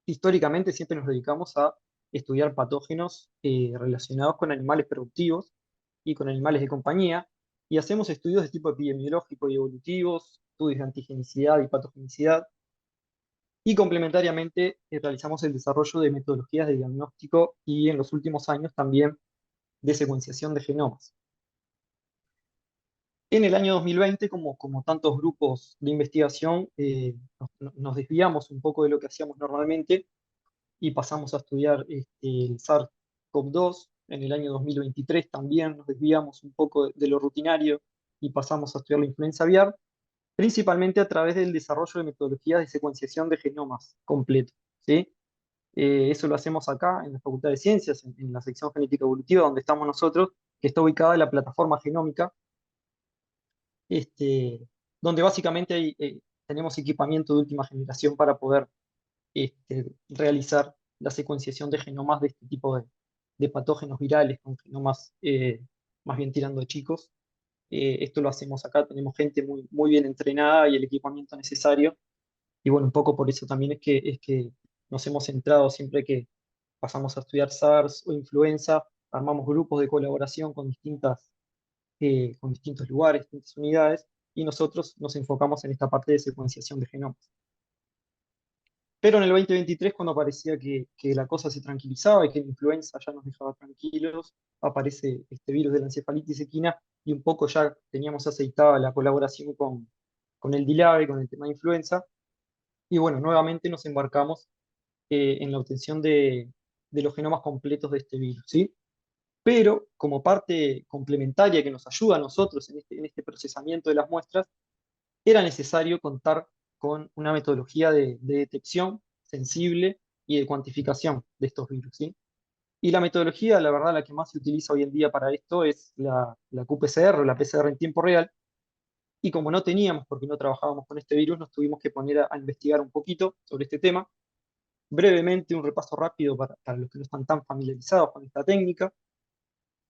Históricamente siempre nos dedicamos a estudiar patógenos relacionados con animales productivos y con animales de compañía, y hacemos estudios de tipo epidemiológico y evolutivos, estudios de antigenicidad y patogenicidad, y complementariamente realizamos el desarrollo de metodologías de diagnóstico y en los últimos años también de secuenciación de genomas. En el año 2020, como tantos grupos de investigación, nos desviamos un poco de lo que hacíamos normalmente y pasamos a estudiar el SARS-CoV-2. En el año 2023 también nos desviamos un poco de lo rutinario y pasamos a estudiar la influenza aviar, principalmente a través del desarrollo de metodologías de secuenciación de genomas completos, ¿sí? Eso lo hacemos acá en la Facultad de Ciencias, en la sección genética evolutiva, donde estamos nosotros, que está ubicada en la plataforma genómica, donde básicamente tenemos equipamiento de última generación para poder realizar la secuenciación de genomas de este tipo de patógenos virales, con genomas más bien tirando de chicos. Esto lo hacemos acá, tenemos gente muy bien entrenada y el equipamiento necesario. Y bueno, un poco por eso también es que nos hemos centrado siempre que pasamos a estudiar SARS o influenza, armamos grupos de colaboración con distintos lugares, distintas unidades, y nosotros nos enfocamos en esta parte de secuenciación de genomas. Pero en el 2023, cuando parecía que la cosa se tranquilizaba y que la influenza ya nos dejaba tranquilos, aparece este virus de la encefalitis equina y un poco ya teníamos aceitada la colaboración con el DILABE, con el tema de influenza, y bueno, nuevamente nos embarcamos en la obtención de los genomas completos de este virus, ¿sí? Pero como parte complementaria que nos ayuda a nosotros en este procesamiento de las muestras, era necesario contar con una metodología de detección sensible y de cuantificación de estos virus, ¿sí? Y la metodología, la verdad, la que más se utiliza hoy en día para esto es la qPCR, o la PCR en tiempo real, y como no teníamos, porque no trabajábamos con este virus, nos tuvimos que poner a investigar un poquito sobre este tema. Brevemente, un repaso rápido para los que no están tan familiarizados con esta técnica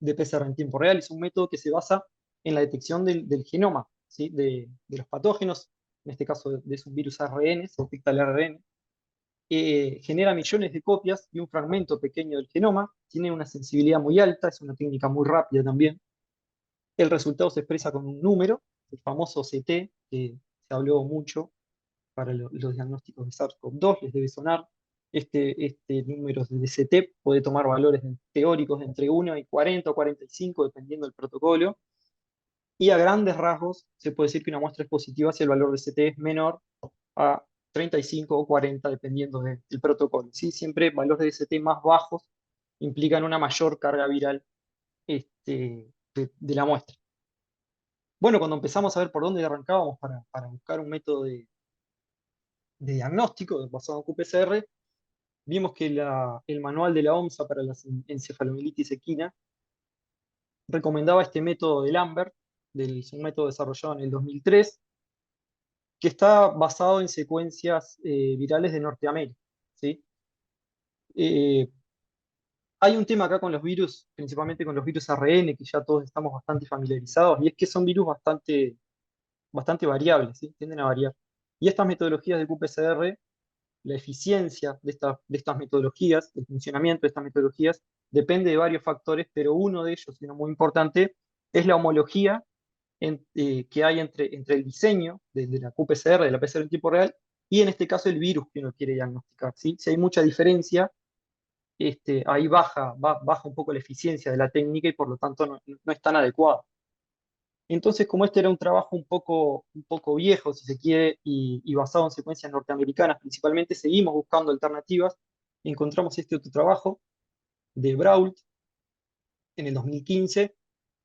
de PCR en tiempo real. Es un método que se basa en la detección del genoma, ¿sí? de los patógenos, en este caso es un virus ARN, se detecta el ARN, genera millones de copias y un fragmento pequeño del genoma, tiene una sensibilidad muy alta, es una técnica muy rápida también. El resultado se expresa con un número, el famoso CT, que se habló mucho para los diagnósticos de SARS-CoV-2, les debe sonar. Este número de CT puede tomar valores teóricos de entre 1 y 40 o 45, dependiendo del protocolo. Y a grandes rasgos, se puede decir que una muestra es positiva si el valor de CT es menor a 35 o 40, dependiendo del protocolo, ¿sí? Siempre valores de CT más bajos implican una mayor carga viral de la muestra. Bueno, cuando empezamos a ver por dónde arrancábamos para buscar un método de diagnóstico basado en qPCR, vimos que el manual de la OMSA para la encefalomielitis equina recomendaba este método de Lambert, un método desarrollado en el 2003, que está basado en secuencias virales de Norteamérica, ¿sí? Hay Hay un tema acá con los virus, principalmente con los virus ARN, que ya todos estamos bastante familiarizados, y es que son virus bastante variables, ¿sí? Tienden a variar. Y estas metodologías de qPCR, la eficiencia de estas metodologías, el funcionamiento de estas metodologías, depende de varios factores, pero uno de ellos, y uno muy importante, es la homología que hay entre el diseño de la qPCR, de la PCR en tiempo real, y en este caso el virus que uno quiere diagnosticar, ¿sí? Si hay mucha diferencia, ahí baja un poco la eficiencia de la técnica y por lo tanto no es tan adecuada. Entonces, como este era un trabajo un poco viejo, si se quiere, y basado en secuencias norteamericanas principalmente, seguimos buscando alternativas. Encontramos este otro trabajo de Brault en el 2015,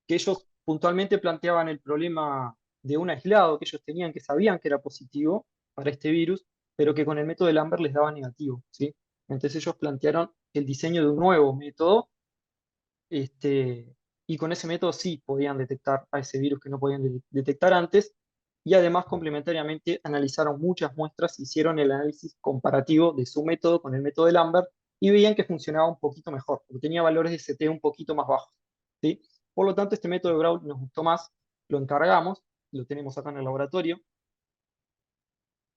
que ellos puntualmente planteaban el problema de un aislado que ellos tenían, que sabían que era positivo para este virus, pero que con el método de Lambert les daba negativo, ¿sí? Entonces ellos plantearon el diseño de un nuevo método, y con ese método sí podían detectar a ese virus que no podían detectar antes, y además complementariamente analizaron muchas muestras, hicieron el análisis comparativo de su método con el método de Lambert, y veían que funcionaba un poquito mejor, porque tenía valores de CT un poquito más bajos, ¿sí? Por lo tanto, este método de Brault nos gustó más, lo encargamos, lo tenemos acá en el laboratorio,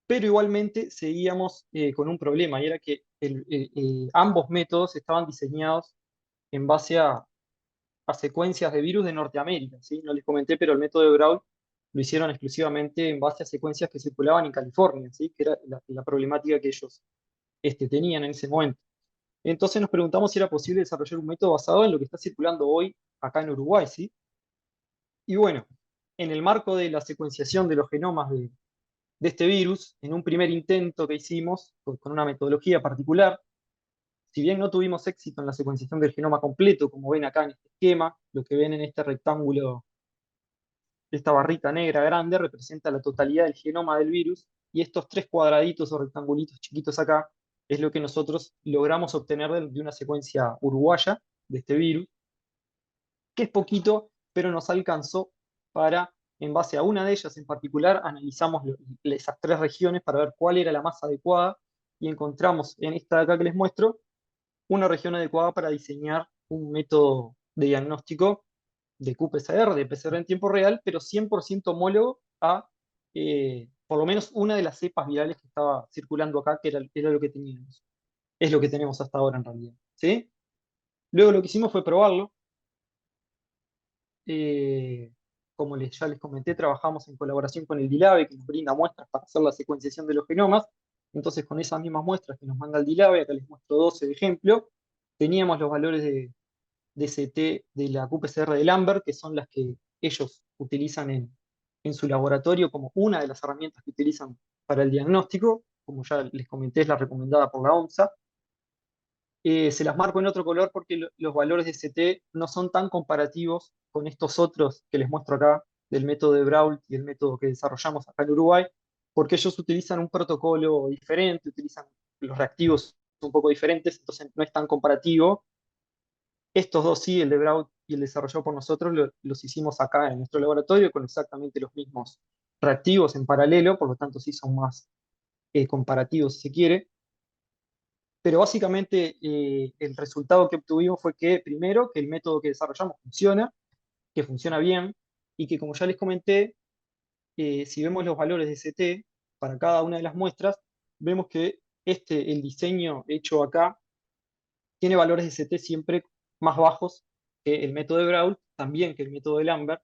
pero igualmente seguíamos con un problema, y era que ambos métodos estaban diseñados en base a secuencias de virus de Norteamérica, ¿sí? No les comenté, pero el método de Brault lo hicieron exclusivamente en base a secuencias que circulaban en California, ¿sí? Que era la problemática que ellos tenían en ese momento. Entonces nos preguntamos si era posible desarrollar un método basado en lo que está circulando hoy acá en Uruguay, ¿sí? Y bueno, en el marco de la secuenciación de los genomas de este virus, en un primer intento que hicimos con una metodología particular, si bien no tuvimos éxito en la secuenciación del genoma completo, como ven acá en este esquema, lo que ven en este rectángulo, esta barrita negra grande, representa la totalidad del genoma del virus, y estos tres cuadraditos o rectangulitos chiquitos acá es lo que nosotros logramos obtener de una secuencia uruguaya de este virus, que es poquito, pero nos alcanzó para, en base a una de ellas en particular, analizamos esas tres regiones para ver cuál era la más adecuada, y encontramos en esta de acá que les muestro, una región adecuada para diseñar un método de diagnóstico de qPCR, de PCR en tiempo real, pero 100% homólogo a por lo menos una de las cepas virales que estaba circulando acá, que era lo que teníamos. Es lo que tenemos hasta ahora en realidad, ¿sí? Luego lo que hicimos fue probarlo. Como ya les comenté, trabajamos en colaboración con el DILABE, que nos brinda muestras para hacer la secuenciación de los genomas. Entonces, con esas mismas muestras que nos manda el DILABE, acá les muestro 12 de ejemplo, teníamos los valores de CT de la qPCR de Lambert, que son las que ellos utilizan en su laboratorio como una de las herramientas que utilizan para el diagnóstico. Como ya les comenté, es la recomendada por la OMSA. Se las marco en otro color porque los valores de CT no son tan comparativos con estos otros que les muestro acá, del método de Brault y el método que desarrollamos acá en Uruguay, porque ellos utilizan un protocolo diferente, utilizan los reactivos un poco diferentes, entonces no es tan comparativo. Estos dos sí, el de Brault y el desarrollado por nosotros, los hicimos acá en nuestro laboratorio con exactamente los mismos reactivos en paralelo, por lo tanto sí son más comparativos si se quiere. Pero básicamente el resultado que obtuvimos fue que, primero, que el método que desarrollamos funciona, que funciona bien, y que, como ya les comenté, si vemos los valores de CT para cada una de las muestras, vemos que el diseño hecho acá tiene valores de CT siempre más bajos que el método de Brault, también que el método de Lambert.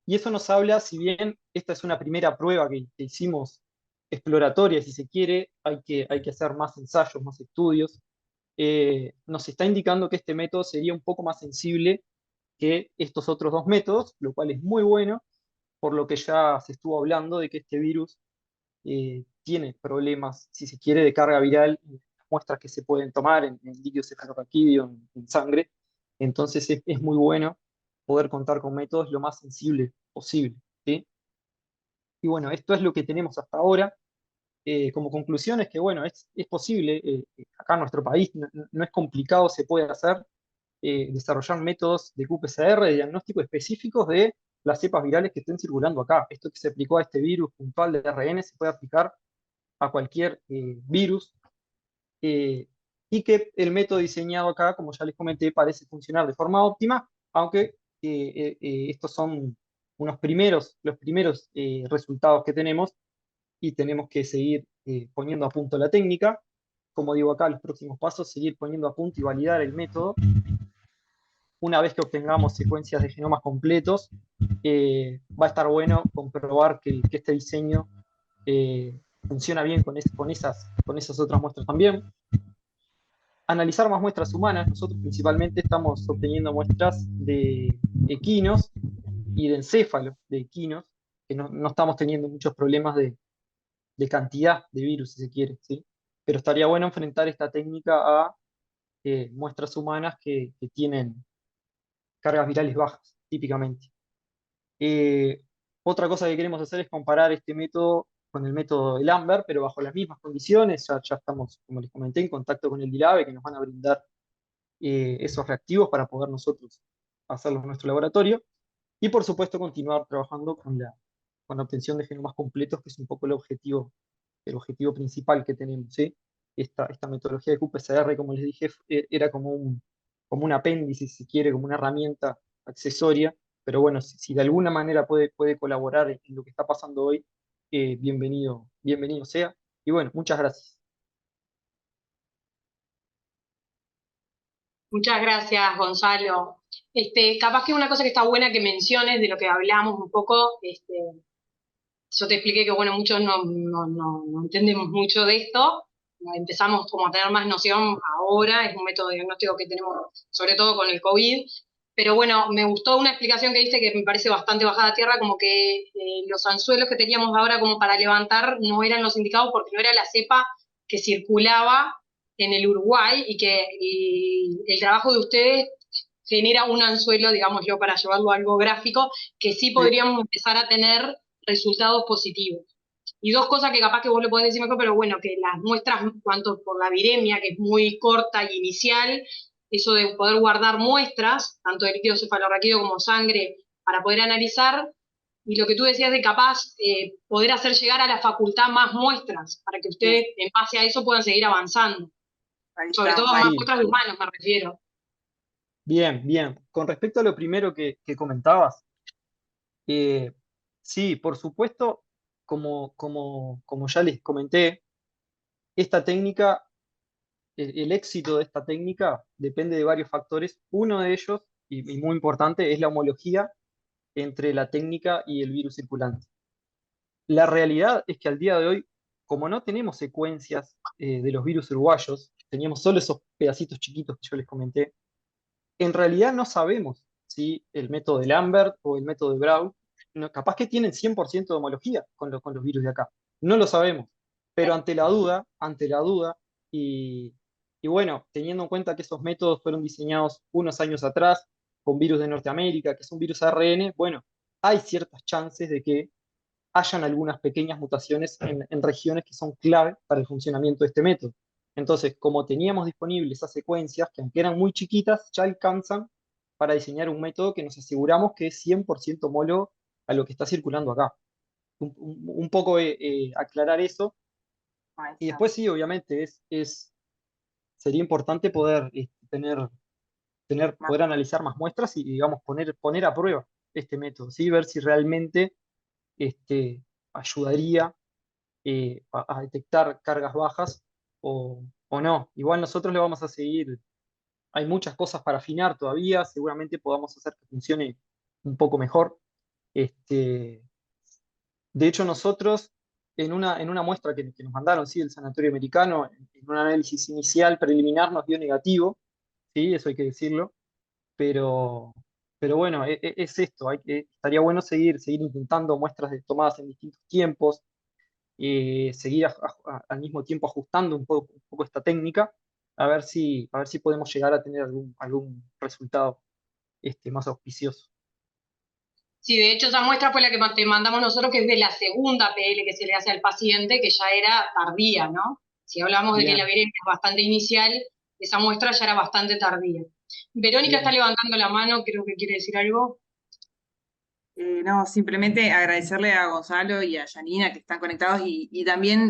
Y eso nos habla, si bien esta es una primera prueba que hicimos exploratoria, si se quiere, hay que hacer más ensayos, más estudios, nos está indicando que este método sería un poco más sensible que estos otros dos métodos, lo cual es muy bueno, por lo que ya se estuvo hablando de que este virus tiene problemas, si se quiere, de carga viral en las muestras que se pueden tomar en líquido cefalorraquídeo, en sangre. Entonces es muy bueno poder contar con métodos lo más sensibles posible, ¿sí? Y bueno, esto es lo que tenemos hasta ahora. Como conclusión es que, bueno, es posible, acá en nuestro país no es complicado, se puede hacer, desarrollar métodos de qPCR, de diagnóstico específicos de las cepas virales que estén circulando acá. Esto que se aplicó a este virus puntual de ARN se puede aplicar a cualquier virus. Y y que el método diseñado acá, como ya les comenté, parece funcionar de forma óptima, aunque estos son los primeros resultados que tenemos y tenemos que seguir poniendo a punto la técnica. Como digo acá, los próximos pasos, seguir poniendo a punto y validar el método. Una vez que obtengamos secuencias de genomas completos, va a estar bueno comprobar que este diseño funciona bien con esas otras muestras también. Analizar más muestras humanas. Nosotros principalmente estamos obteniendo muestras de equinos y de encéfalo de equinos, que no estamos teniendo muchos problemas de cantidad de virus, si se quiere, ¿sí? Pero estaría bueno enfrentar esta técnica a muestras humanas que tienen cargas virales bajas, típicamente. Otra cosa que queremos hacer es comparar este método con el método de Lambert, pero bajo las mismas condiciones. Ya estamos, como les comenté, en contacto con el DILABE, que nos van a brindar esos reactivos para poder nosotros hacerlos en nuestro laboratorio. Y por supuesto continuar trabajando con la obtención de genomas completos, que es un poco el objetivo principal que tenemos, ¿sí? Esta metodología de qPCR, como les dije, era como un apéndice, si quiere, como una herramienta accesoria, pero bueno, si de alguna manera puede colaborar en lo que está pasando hoy, bienvenido sea. Y bueno, muchas gracias. Muchas gracias, Gonzalo. Capaz que una cosa que está buena que menciones de lo que hablamos un poco, yo te expliqué que, bueno, muchos no entendemos mucho de esto, empezamos como a tener más noción ahora, es un método diagnóstico que tenemos sobre todo con el COVID, pero bueno, me gustó una explicación que diste que me parece bastante bajada a tierra, como que los anzuelos que teníamos ahora como para levantar no eran los indicados porque no era la cepa que circulaba en el Uruguay y que el trabajo de ustedes genera un anzuelo, digámoslo, para llevarlo a algo gráfico, que sí podríamos empezar a tener resultados positivos. Y dos cosas que capaz que vos le podés decir mejor, pero bueno, que las muestras, cuanto por la viremia, que es muy corta y inicial, eso de poder guardar muestras, tanto de líquido cefalorraquídeo como sangre, para poder analizar, y lo que tú decías de capaz poder hacer llegar a la facultad más muestras, para que ustedes en base a eso puedan seguir avanzando. Sobre todo más muestras de humanos, me refiero. Bien. Con respecto a lo primero que comentabas, sí, por supuesto, como ya les comenté, esta técnica, el éxito de esta técnica depende de varios factores. Uno de ellos, y muy importante, es la homología entre la técnica y el virus circulante. La realidad es que al día de hoy, como no tenemos secuencias de los virus uruguayos, teníamos solo esos pedacitos chiquitos que yo les comenté, en realidad no sabemos si el método de Lambert o el método de Brown, capaz que tienen 100% de homología con los virus de acá. No lo sabemos, pero ante la duda, y bueno, teniendo en cuenta que esos métodos fueron diseñados unos años atrás con virus de Norteamérica, que es un virus ARN, bueno, hay ciertas chances de que hayan algunas pequeñas mutaciones en regiones que son clave para el funcionamiento de este método. Entonces, como teníamos disponibles esas secuencias, que aunque eran muy chiquitas, ya alcanzan para diseñar un método que nos aseguramos que es 100% homólogo a lo que está circulando acá. Un poco aclarar eso. Y después sí, obviamente, sería importante poder poder analizar más muestras y, digamos, poner a prueba este método, ¿sí? Ver si realmente ayudaría a detectar cargas bajas o no. Igual nosotros le vamos a seguir, hay muchas cosas para afinar todavía, seguramente podamos hacer que funcione un poco mejor. De hecho, nosotros en una muestra que nos mandaron, ¿sí? Del Sanatorio Americano, en un análisis inicial preliminar nos dio negativo, ¿sí? Eso hay que decirlo, pero bueno, es esto, estaría bueno seguir intentando muestras tomadas en distintos tiempos, seguir al mismo tiempo ajustando un poco esta técnica, a ver si podemos llegar a tener algún resultado más auspicioso. Sí, de hecho esa muestra fue la que te mandamos nosotros, que es de la segunda PL que se le hace al paciente, que ya era tardía, ¿no? Si hablamos de que la viremia es bastante inicial, esa muestra ya era bastante tardía. Verónica está levantando la mano, creo que quiere decir algo. No, simplemente agradecerle a Gonzalo y a Janina que están conectados y también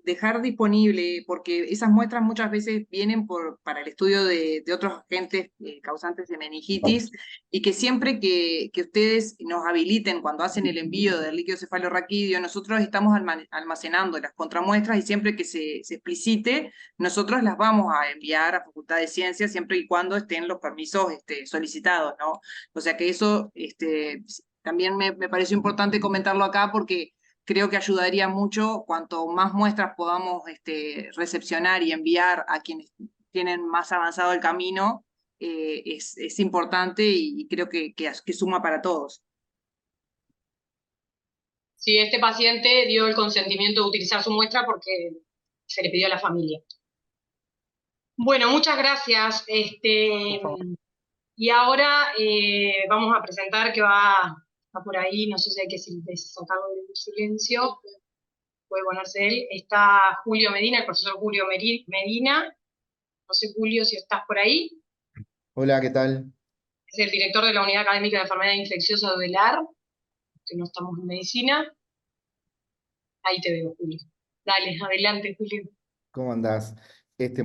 dejar disponible, porque esas muestras muchas veces vienen para el estudio de otros agentes causantes de meningitis y que siempre que ustedes nos habiliten cuando hacen el envío del líquido cefalorraquídeo, nosotros estamos almacenando las contramuestras y siempre que se explicite, nosotros las vamos a enviar a Facultad de Ciencias siempre y cuando estén los permisos solicitados, ¿no? O sea que eso también me pareció importante comentarlo acá porque creo que ayudaría mucho cuanto más muestras podamos recepcionar y enviar a quienes tienen más avanzado el camino, es importante y creo que suma para todos. Sí, este paciente dio el consentimiento de utilizar su muestra porque se le pidió a la familia. Bueno, muchas gracias. Y ahora vamos a presentar que va por ahí, no sé si hay que sacarlo del silencio, puede ponerse él. Está Julio Medina, el profesor Julio Medina. No sé, Julio, si estás por ahí. Hola, ¿qué tal? Es el director de la Unidad Académica de Enfermedades Infecciosas del AR, que no estamos en medicina. Ahí te veo, Julio. Dale, adelante, Julio. ¿Cómo andás?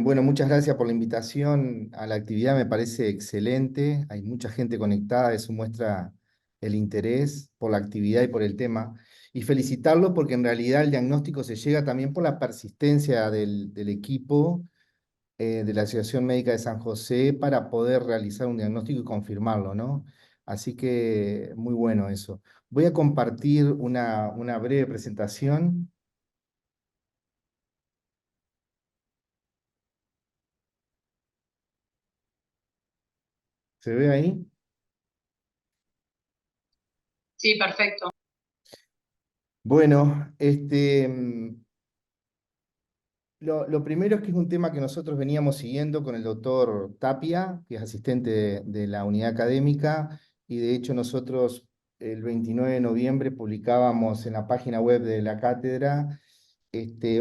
Bueno, muchas gracias por la invitación a la actividad, me parece excelente. Hay mucha gente conectada, eso muestra el interés por la actividad y por el tema. Y felicitarlo porque en realidad el diagnóstico se llega también por la persistencia del equipo de la Asociación Médica de San José para poder realizar un diagnóstico y confirmarlo, ¿no? Así que muy bueno eso. Voy a compartir una breve presentación. ¿Se ve ahí? Sí, perfecto. Bueno, lo primero es que es un tema que nosotros veníamos siguiendo con el doctor Tapia, que es asistente de la unidad académica, y de hecho nosotros el 29 de noviembre publicábamos en la página web de la cátedra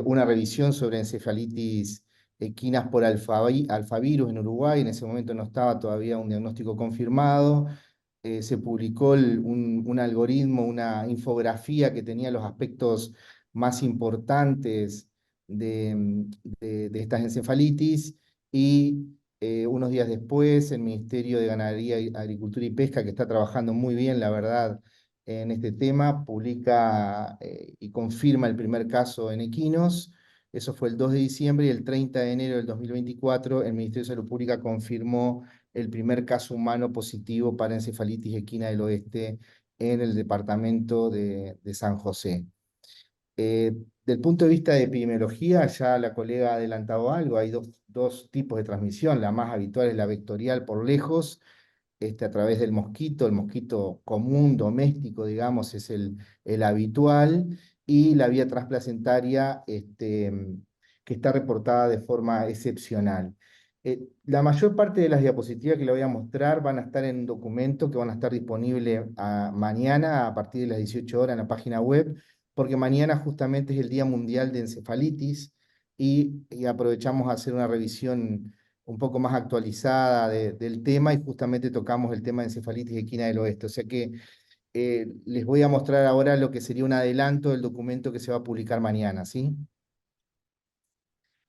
una revisión sobre encefalitis equinas por alfavirus en Uruguay. En ese momento no estaba todavía un diagnóstico confirmado. Se publicó un algoritmo, una infografía que tenía los aspectos más importantes de estas encefalitis y unos días después el Ministerio de Ganadería, Agricultura y Pesca, que está trabajando muy bien, la verdad, en este tema, publica y confirma el primer caso en equinos. Eso fue el 2 de diciembre y el 30 de enero del 2024 el Ministerio de Salud Pública confirmó el primer caso humano positivo para encefalitis equina del oeste en el departamento de San José. Del punto de vista de epidemiología, ya la colega ha adelantado algo, hay dos tipos de transmisión, la más habitual es la vectorial por lejos, a través del mosquito, el mosquito común, doméstico, digamos, es el habitual, y la vía transplacentaria que está reportada de forma excepcional. La mayor parte de las diapositivas que le voy a mostrar van a estar en un documento que van a estar disponibles mañana a partir de las 18 horas en la página web, porque mañana justamente es el Día Mundial de Encefalitis y aprovechamos a hacer una revisión un poco más actualizada del tema y justamente tocamos el tema de encefalitis equina del oeste. O sea que les voy a mostrar ahora lo que sería un adelanto del documento que se va a publicar mañana, ¿sí?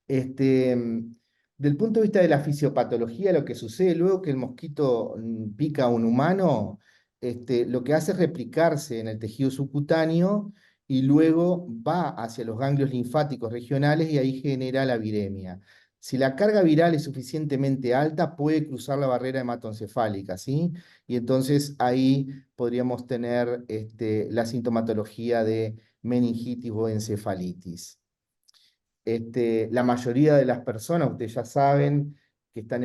Del punto de vista de la fisiopatología, lo que sucede luego que el mosquito pica a un humano, lo que hace es replicarse en el tejido subcutáneo y luego va hacia los ganglios linfáticos regionales y ahí genera la viremia. Si la carga viral es suficientemente alta, puede cruzar la barrera hematoencefálica, ¿sí? Y entonces ahí podríamos tener la sintomatología de meningitis o encefalitis. La mayoría de las personas, ustedes ya saben, que están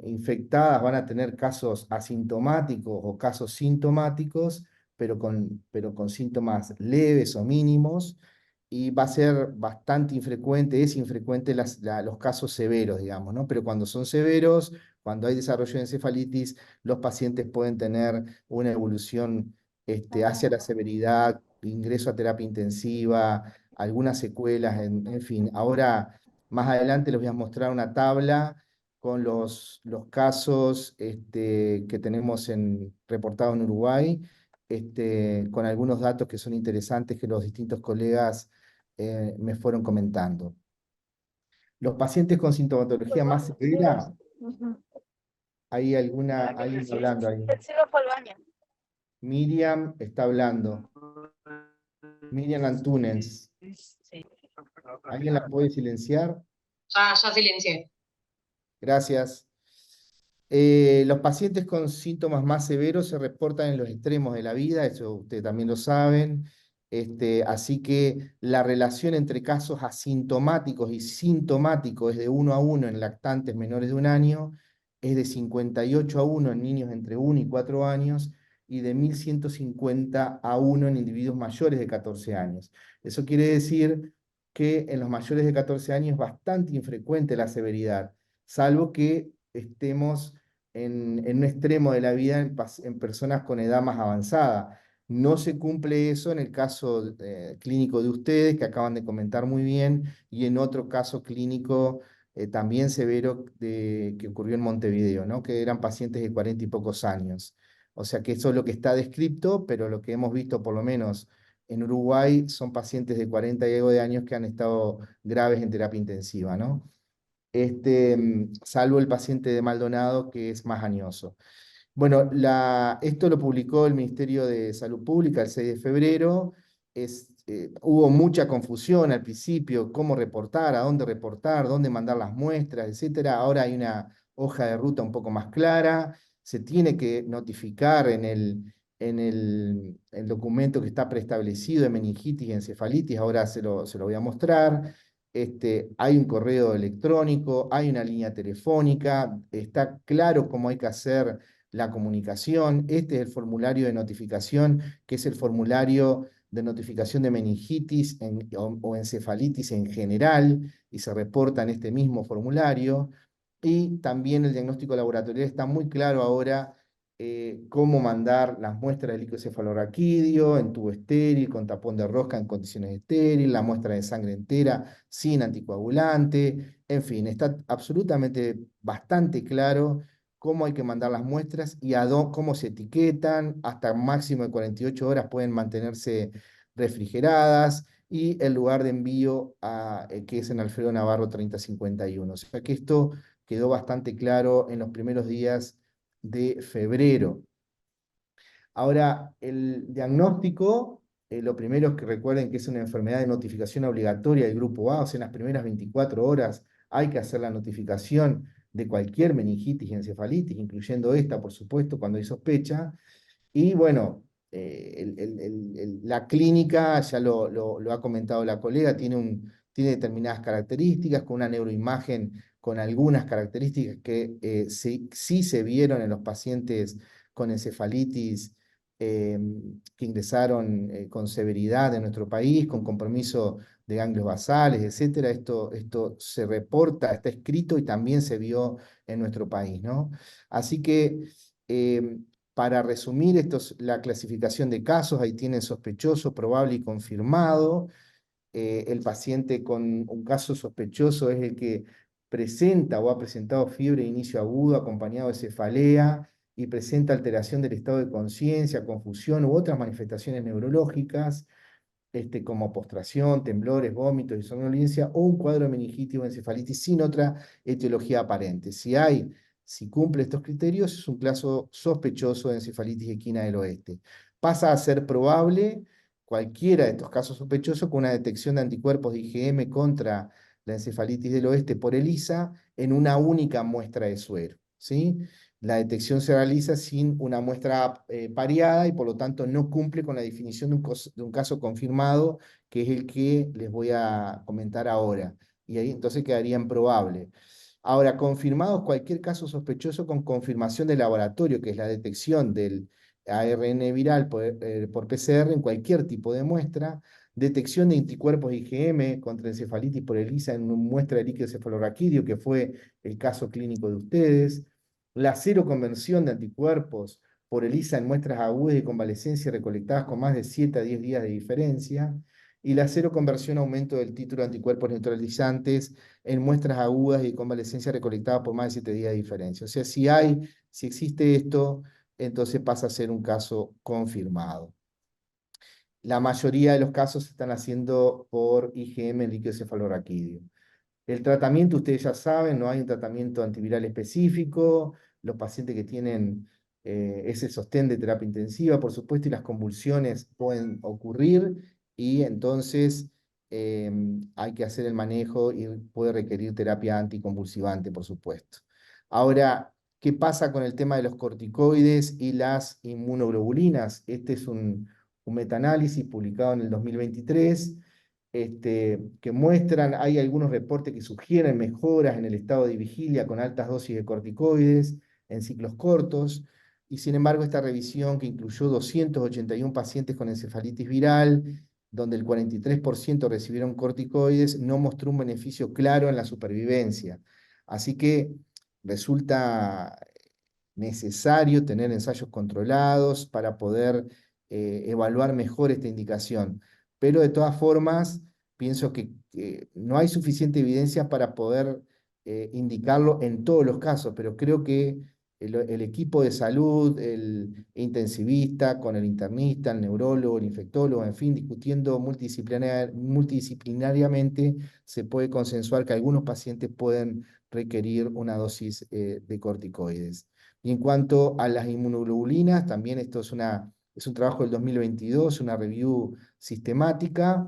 infectadas van a tener casos asintomáticos o casos sintomáticos, pero con síntomas leves o mínimos, y va a ser bastante infrecuente, es infrecuente los casos severos, digamos, ¿no? Pero cuando son severos, cuando hay desarrollo de encefalitis, los pacientes pueden tener una evolución hacia la severidad, ingreso a terapia intensiva, algunas secuelas, en fin. Ahora, más adelante les voy a mostrar una tabla con los casos que tenemos reportados en Uruguay con algunos datos que son interesantes que los distintos colegas me fueron comentando. Los pacientes con sintomatología más severa, hay alguien hablando ahí. Miriam está hablando. Miriam Antunes. ¿Alguien la puede silenciar? Ya silencié. Gracias. Los pacientes con síntomas más severos se reportan en los extremos de la vida, eso ustedes también lo saben. Así que la relación entre casos asintomáticos y sintomáticos es de 1 a 1 en lactantes menores de 1 año, es de 58 a 1 en niños entre 1 y 4 años, y de 1150 a 1 en individuos mayores de 14 años. Eso quiere decir que en los mayores de 14 años es bastante infrecuente la severidad, salvo que estemos en un extremo de la vida en personas con edad más avanzada. No se cumple eso en el caso clínico de ustedes, que acaban de comentar muy bien, y en otro caso clínico también severo que ocurrió en Montevideo, ¿no? Que eran pacientes de 40 y pocos años. O sea que eso es lo que está descrito, pero lo que hemos visto por lo menos en Uruguay son pacientes de 40 y algo de años que han estado graves en terapia intensiva, ¿no? Salvo el paciente de Maldonado, que es más añoso. Bueno, esto lo publicó el Ministerio de Salud Pública el 6 de febrero. Hubo mucha confusión al principio, cómo reportar, a dónde mandar las muestras, etc. Ahora hay una hoja de ruta un poco más clara. Se tiene que notificar en el documento que está preestablecido de meningitis y encefalitis. Ahora se lo voy a mostrar. Hay un correo electrónico, hay una línea telefónica, está claro cómo hay que hacer la comunicación. Este es el formulario de notificación, que es el formulario de notificación de meningitis o encefalitis en general, y se reporta en este mismo formulario. Y también el diagnóstico laboratorial está muy claro ahora, cómo mandar las muestras de líquido cefalorraquídeo en tubo estéril, con tapón de rosca en condiciones estériles, la muestra de sangre entera sin anticoagulante. En fin, está absolutamente bastante claro cómo hay que mandar las muestras y cómo se etiquetan. Hasta un máximo de 48 horas pueden mantenerse refrigeradas, y el lugar de envío que es en Alfredo Navarro 3051. O sea que esto quedó bastante claro en los primeros días de febrero. Ahora, el diagnóstico, lo primero es que recuerden que es una enfermedad de notificación obligatoria del grupo A, o sea, en las primeras 24 horas hay que hacer la notificación de cualquier meningitis y encefalitis, incluyendo esta, por supuesto, cuando hay sospecha. Y bueno, la clínica, ya lo ha comentado la colega, tiene determinadas características, con una neuroimagen con algunas características que sí se vieron en los pacientes con encefalitis que ingresaron con severidad en nuestro país, con compromiso de ganglios basales, etc. Esto se reporta, está escrito y también se vio en nuestro país, ¿no? Así que, para resumir, esto es la clasificación de casos. Ahí tienen sospechoso, probable y confirmado. El paciente con un caso sospechoso es el que presenta o ha presentado fiebre de inicio agudo acompañado de cefalea y presenta alteración del estado de conciencia, confusión u otras manifestaciones neurológicas, como postración, temblores, vómitos y somnolencia, o un cuadro de meningitis o encefalitis sin otra etiología aparente. Si cumple estos criterios, es un caso sospechoso de encefalitis equina del oeste. Pasa a ser probable cualquiera de estos casos sospechosos con una detección de anticuerpos de IgM contra la encefalitis del oeste por ELISA en una única muestra de suero, ¿sí? La detección se realiza sin una muestra pareada y por lo tanto no cumple con la definición de un caso confirmado, que es el que les voy a comentar ahora. Y ahí entonces quedaría improbable. Ahora, confirmados cualquier caso sospechoso con confirmación de laboratorio, que es la detección del ARN viral por PCR en cualquier tipo de muestra, detección de anticuerpos IgM contra encefalitis por ELISA en una muestra de líquido cefalorraquídeo, que fue el caso clínico de ustedes, la seroconversión de anticuerpos por ELISA en muestras agudas de convalescencia recolectadas con más de 7 a 10 días de diferencia, y la seroconversión aumento del título de anticuerpos neutralizantes en muestras agudas y de convalescencia recolectadas por más de 7 días de diferencia. O sea, si existe esto, entonces pasa a ser un caso confirmado. La mayoría de los casos se están haciendo por IgM líquido cefalorraquídeo. El tratamiento, ustedes ya saben, no hay un tratamiento antiviral específico. Los pacientes que tienen ese sostén de terapia intensiva, por supuesto, y las convulsiones pueden ocurrir, y entonces hay que hacer el manejo y puede requerir terapia anticonvulsivante, por supuesto. Ahora, ¿qué pasa con el tema de los corticoides y las inmunoglobulinas? Este es un metaanálisis publicado en el 2023, que muestran, hay algunos reportes que sugieren mejoras en el estado de vigilia con altas dosis de corticoides en ciclos cortos, y sin embargo esta revisión, que incluyó 281 pacientes con encefalitis viral, donde el 43% recibieron corticoides, no mostró un beneficio claro en la supervivencia. Así que resulta necesario tener ensayos controlados para poder evaluar mejor esta indicación. Pero de todas formas, pienso que no hay suficiente evidencia para poder indicarlo en todos los casos, pero creo que el equipo de salud, el intensivista, con el internista, el neurólogo, el infectólogo, en fin, discutiendo multidisciplinariamente, se puede consensuar que algunos pacientes pueden requerir una dosis de corticoides. Y en cuanto a las inmunoglobulinas, también esto es un trabajo del 2022, una review sistemática,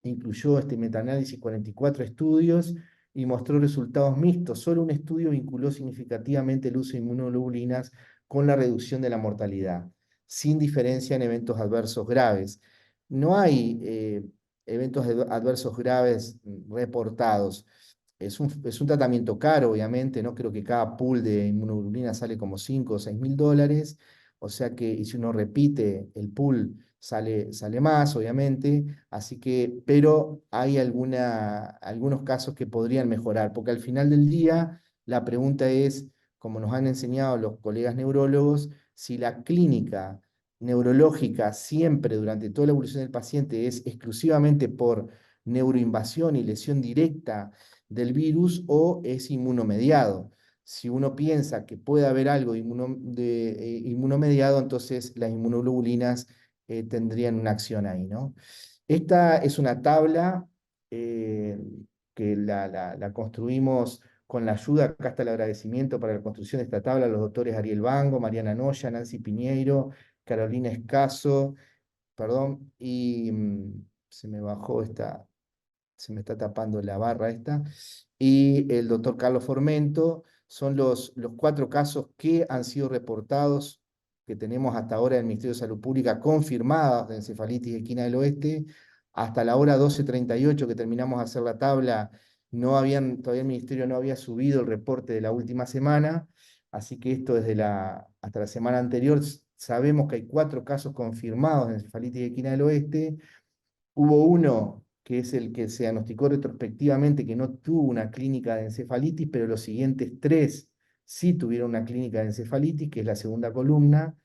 incluyó este metaanálisis 44 estudios y mostró resultados mixtos. Solo un estudio vinculó significativamente el uso de inmunoglobulinas con la reducción de la mortalidad, sin diferencia en eventos adversos graves. No hay eventos adversos graves reportados. Es un tratamiento caro, obviamente, ¿no? Creo que cada pool de inmunoglobulina sale como 5 o 6 mil dólares, o sea que, y si uno repite el pool, sale más, obviamente, así que, pero hay algunos casos que podrían mejorar, porque al final del día, la pregunta es, como nos han enseñado los colegas neurólogos, si la clínica neurológica siempre, durante toda la evolución del paciente, es exclusivamente por neuroinvasión y lesión directa del virus, o es inmunomediado. Si uno piensa que puede haber algo de inmunomediado, entonces las inmunoglobulinas tendrían una acción ahí, ¿no? Esta es una tabla que la construimos con la ayuda, acá está el agradecimiento para la construcción de esta tabla, a los doctores Ariel Bango, Mariana Noya, Nancy Piñeiro, Carolina Escaso, perdón, y se me bajó esta, se me está tapando la barra esta, y el doctor Carlos Formento. Son los 4 casos que han sido reportados, que tenemos hasta ahora del Ministerio de Salud Pública, confirmados de encefalitis de equina del oeste. Hasta la hora 12:38 que terminamos de hacer la tabla, todavía el Ministerio no había subido el reporte de la última semana, así que esto hasta la semana anterior sabemos que hay 4 casos confirmados de encefalitis de equina del oeste. Hubo uno que es el que se diagnosticó retrospectivamente, que no tuvo una clínica de encefalitis, pero los siguientes 3 sí tuvieron una clínica de encefalitis, que es la segunda columna.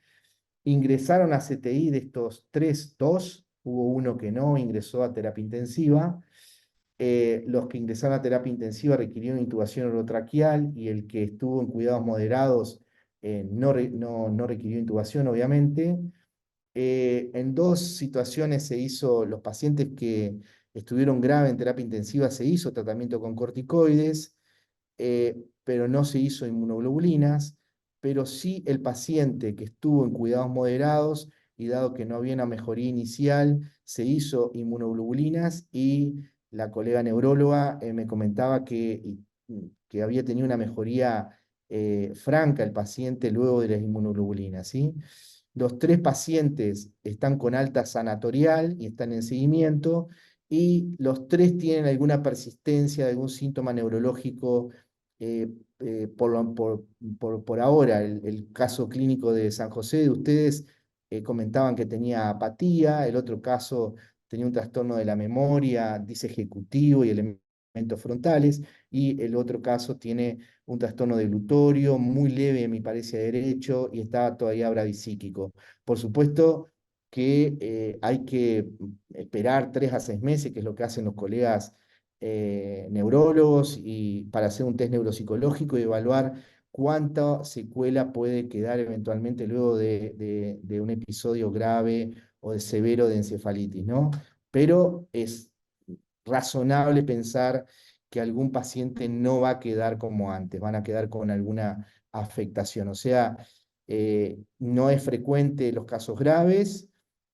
Ingresaron a CTI de estos 3, 2, hubo uno que no ingresó a terapia intensiva. Los que ingresaron a terapia intensiva requirieron intubación orotraqueal, y el que estuvo en cuidados moderados no requirió intubación, obviamente. En 2 situaciones se hizo, los pacientes que estuvieron graves en terapia intensiva, se hizo tratamiento con corticoides, pero no se hizo inmunoglobulinas, pero sí el paciente que estuvo en cuidados moderados, y dado que no había una mejoría inicial, se hizo inmunoglobulinas, y la colega neuróloga me comentaba que había tenido una mejoría franca el paciente luego de las inmunoglobulinas, ¿sí? Los 3 pacientes están con alta sanatorial y están en seguimiento, y los 3 tienen alguna persistencia de algún síntoma neurológico por ahora. El caso clínico de San José de ustedes comentaban que tenía apatía, el otro caso tenía un trastorno de la memoria, dice ejecutivo y elementos frontales, y el otro caso tiene un trastorno de glutorio muy leve, me parece, a derecho, y estaba todavía bradisíquico. Por supuesto que hay que esperar 3 a 6 meses, que es lo que hacen los colegas neurólogos, y para hacer un test neuropsicológico y evaluar cuánta secuela puede quedar eventualmente luego de un episodio grave o de severo de encefalitis, ¿no? Pero es razonable pensar que algún paciente no va a quedar como antes, van a quedar con alguna afectación. O sea, no es frecuente los casos graves,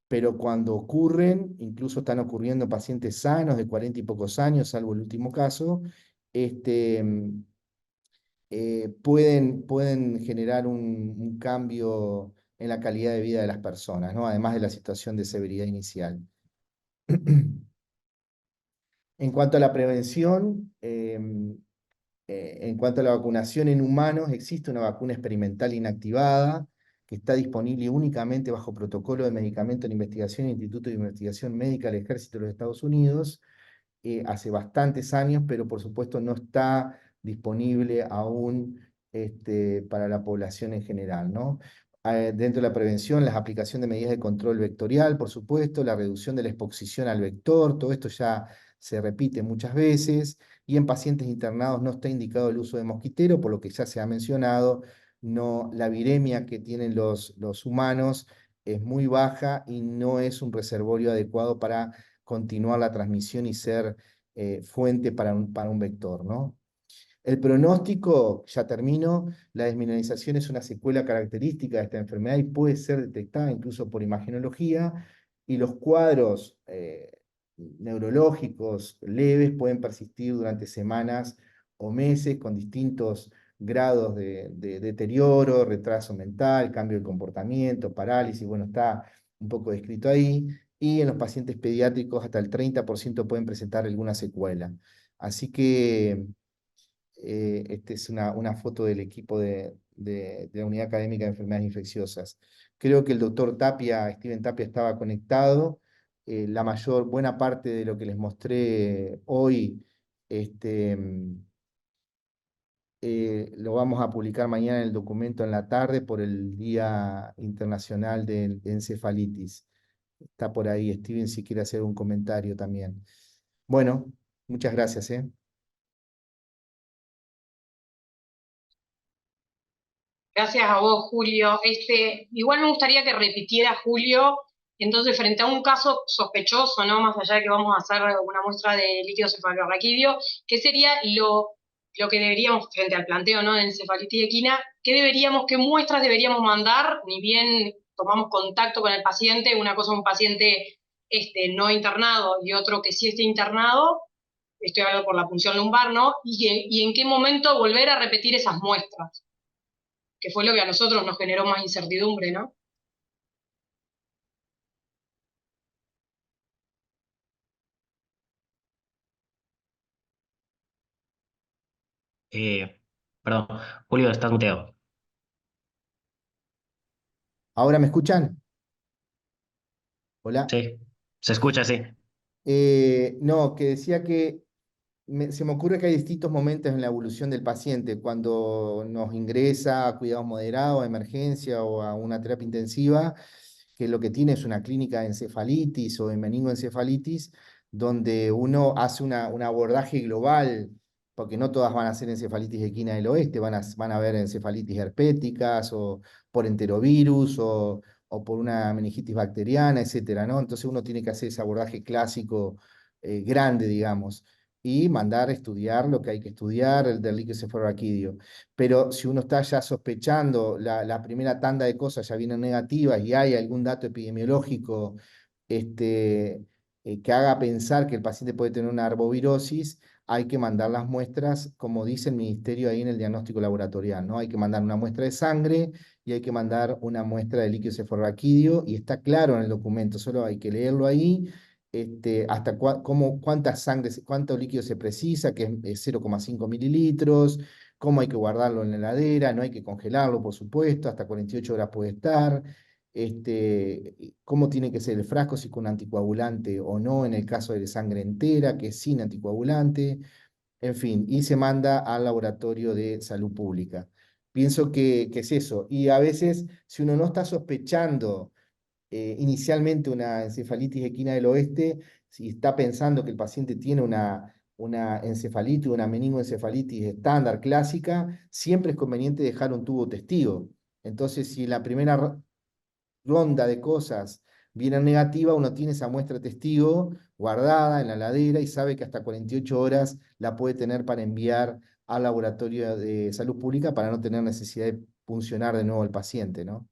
pero cuando ocurren, incluso están ocurriendo en pacientes sanos de 40 y pocos años, salvo el último caso, pueden generar un cambio en la calidad de vida de las personas, ¿no? Además de la situación de severidad inicial. En cuanto a la prevención, en cuanto a la vacunación en humanos, existe una vacuna experimental inactivada que está disponible únicamente bajo protocolo de medicamento en investigación, Instituto de Investigación Médica del Ejército de los Estados Unidos, hace bastantes años, pero por supuesto no está disponible aún para la población en general, ¿no? Dentro de la prevención, la aplicación de medidas de control vectorial, por supuesto, la reducción de la exposición al vector, todo esto ya se repite muchas veces, y en pacientes internados no está indicado el uso de mosquitero, por lo que ya se ha mencionado, no, la viremia que tienen los humanos es muy baja y no es un reservorio adecuado para continuar la transmisión y ser fuente para un vector, ¿no? El pronóstico, ya termino, la desmineralización es una secuela característica de esta enfermedad y puede ser detectada incluso por imagenología, y los cuadros neurológicos leves pueden persistir durante semanas o meses con distintos grados de deterioro, retraso mental, cambio de comportamiento, parálisis, bueno, está un poco descrito ahí, y en los pacientes pediátricos hasta el 30% pueden presentar alguna secuela. Así que esta es una foto del equipo de la Unidad Académica de Enfermedades Infecciosas. Creo que el doctor Tapia, Steven Tapia, estaba conectado. La buena parte de lo que les mostré hoy, lo vamos a publicar mañana en el documento en la tarde por el Día Internacional de Encefalitis. Está por ahí, Steven, si quiere hacer un comentario también. Bueno, muchas gracias, ¿eh? Gracias a vos, Julio. Igual me gustaría que repitiera, Julio, entonces, frente a un caso sospechoso, ¿no? Más allá de que vamos a hacer una muestra de líquido cefalorraquídeo, ¿qué sería lo que deberíamos, frente al planteo, ¿no? De encefalitis equina, qué muestras deberíamos mandar, ni bien tomamos contacto con el paciente, una cosa un paciente no internado y otro que sí esté internado, estoy hablando por la punción lumbar, ¿no? Y en qué momento volver a repetir esas muestras, que fue lo que a nosotros nos generó más incertidumbre, ¿no? Perdón, Julio, estás muteado. ¿Ahora me escuchan? Hola. Sí, se escucha, sí. No, que decía que se me ocurre que hay distintos momentos en la evolución del paciente, cuando nos ingresa a cuidados moderados, a emergencia o a una terapia intensiva, que lo que tiene es una clínica de encefalitis o de meningoencefalitis, donde uno hace un abordaje global, porque no todas van a ser encefalitis equina del oeste, van a haber encefalitis herpéticas o por enterovirus o por una meningitis bacteriana, etcétera, ¿no? Entonces uno tiene que hacer ese abordaje clásico grande, digamos, y mandar a estudiar lo que hay que estudiar, el del líquido cefalorraquídeo. Pero si uno está ya sospechando, la primera tanda de cosas ya vienen negativas y hay algún dato epidemiológico que haga pensar que el paciente puede tener una arbovirosis, hay que mandar las muestras, como dice el ministerio ahí en el diagnóstico laboratorial, ¿no? Hay que mandar una muestra de sangre y hay que mandar una muestra de líquido cefalorraquídeo, y está claro en el documento, solo hay que leerlo ahí, hasta cuánto líquido se precisa, que es 0,5 mililitros, cómo hay que guardarlo en la heladera, no hay que congelarlo, por supuesto, hasta 48 horas puede estar, cómo tiene que ser el frasco, si con anticoagulante o no, en el caso de sangre entera, que es sin anticoagulante, en fin, y se manda al laboratorio de salud pública. Pienso que es eso, y a veces, si uno no está sospechando inicialmente una encefalitis equina del oeste, si está pensando que el paciente tiene una una encefalitis, una meningoencefalitis estándar, clásica, siempre es conveniente dejar un tubo testigo. Entonces, si en la primera ronda de cosas viene negativa, uno tiene esa muestra testigo guardada en la heladera y sabe que hasta 48 horas la puede tener para enviar al laboratorio de salud pública para no tener necesidad de puncionar de nuevo al paciente, ¿no?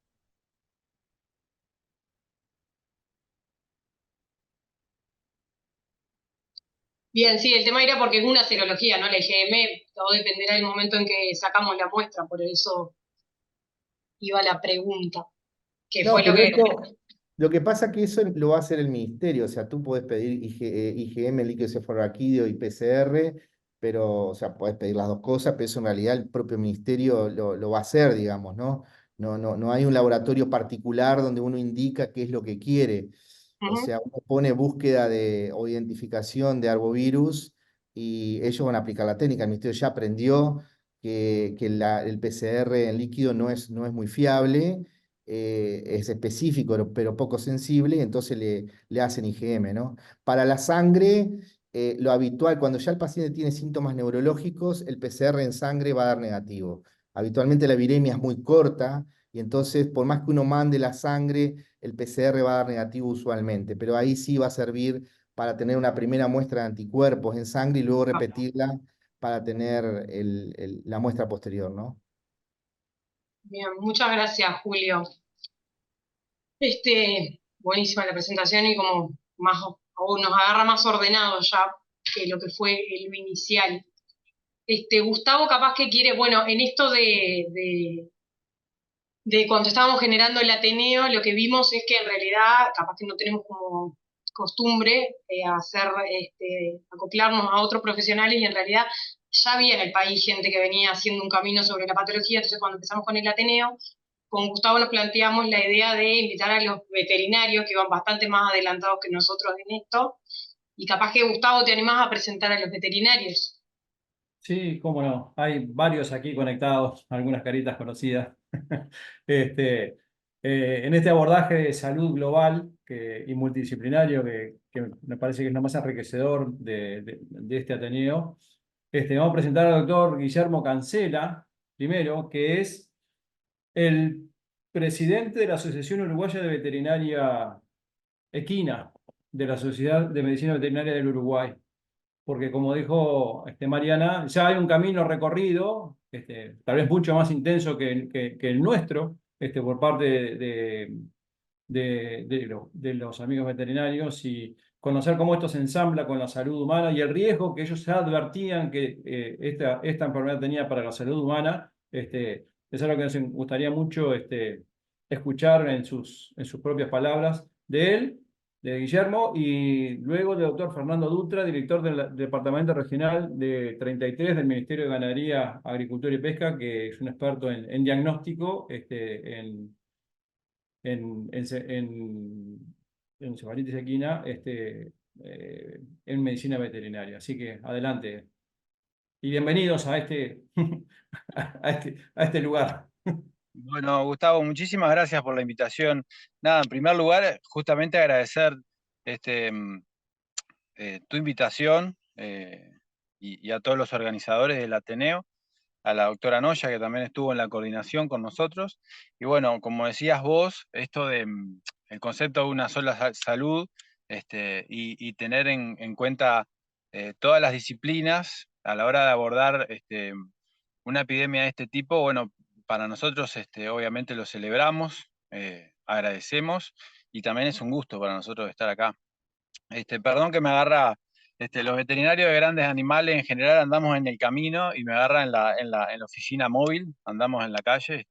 Bien, sí, el tema era porque es una serología, ¿no? La IgM, todo dependerá del momento en que sacamos la muestra, por eso iba la pregunta, que No, fue lo pero que... esto, lo que pasa que eso lo va a hacer el ministerio, o sea, tú podés pedir IgM, líquido cefalorraquídeo y PCR, pero, o sea, podés pedir las dos cosas, pero eso en realidad el propio ministerio lo va a hacer, digamos, ¿no? No hay un laboratorio particular donde uno indica qué es lo que quiere. O Ujú. sea, uno pone búsqueda o identificación de arbovirus y ellos van a aplicar la técnica. El ministerio ya aprendió que el PCR en líquido no es muy fiable, es específico, pero poco sensible, y entonces le hacen IgM, ¿no? Para la sangre, lo habitual, cuando ya el paciente tiene síntomas neurológicos, el PCR en sangre va a dar negativo. Habitualmente la viremia es muy corta, y entonces, por más que uno mande la sangre, el PCR va a dar negativo usualmente, pero ahí sí va a servir para tener una primera muestra de anticuerpos en sangre y luego repetirla para tener la muestra posterior, ¿no? Bien, muchas gracias, Julio. Buenísima la presentación y como más, o nos agarra más ordenados ya que lo que fue el inicial. Gustavo capaz que quiere, bueno, en esto de cuando estábamos generando el Ateneo, lo que vimos es que en realidad capaz que no tenemos como costumbre hacer, acoplarnos a otros profesionales y en realidad ya había en el país gente que venía haciendo un camino sobre la patología, entonces cuando empezamos con el Ateneo, con Gustavo nos planteamos la idea de invitar a los veterinarios que van bastante más adelantados que nosotros en esto, y capaz que Gustavo te animás a presentar a los veterinarios. Sí, cómo no. Hay varios aquí conectados, algunas caritas conocidas. Este, en este abordaje de salud global y multidisciplinario que me parece que es lo más enriquecedor de este Ateneo, vamos a presentar al doctor Guillermo Cancela, primero, que es el presidente de la Asociación Uruguaya de Veterinaria Equina, de la Sociedad de Medicina Veterinaria del Uruguay, porque como dijo Mariana, ya hay un camino recorrido, tal vez mucho más intenso que el nuestro, por parte de los amigos veterinarios, y conocer cómo esto se ensambla con la salud humana y el riesgo que ellos ya advertían que esta enfermedad tenía para la salud humana. Es algo que nos gustaría mucho escuchar en sus propias palabras de él, de Guillermo, y luego del doctor Fernando Dutra, director del Departamento Regional de 33 del Ministerio de Ganadería, Agricultura y Pesca, que es un experto en diagnóstico, en encefalitis equina, en medicina veterinaria. Así que adelante. Y bienvenidos a a este lugar. Bueno, Gustavo, muchísimas gracias por la invitación. Nada, en primer lugar, justamente agradecer tu invitación y a todos los organizadores del Ateneo, a la doctora Noya, que también estuvo en la coordinación con nosotros. Y bueno, como decías vos, esto de el concepto de una sola salud y tener en cuenta todas las disciplinas a la hora de abordar una epidemia de este tipo, bueno, para nosotros obviamente lo celebramos, agradecemos y también es un gusto para nosotros estar acá. Perdón que me agarra, los veterinarios de grandes animales en general andamos en el camino y me agarra en la oficina móvil, andamos en la calle,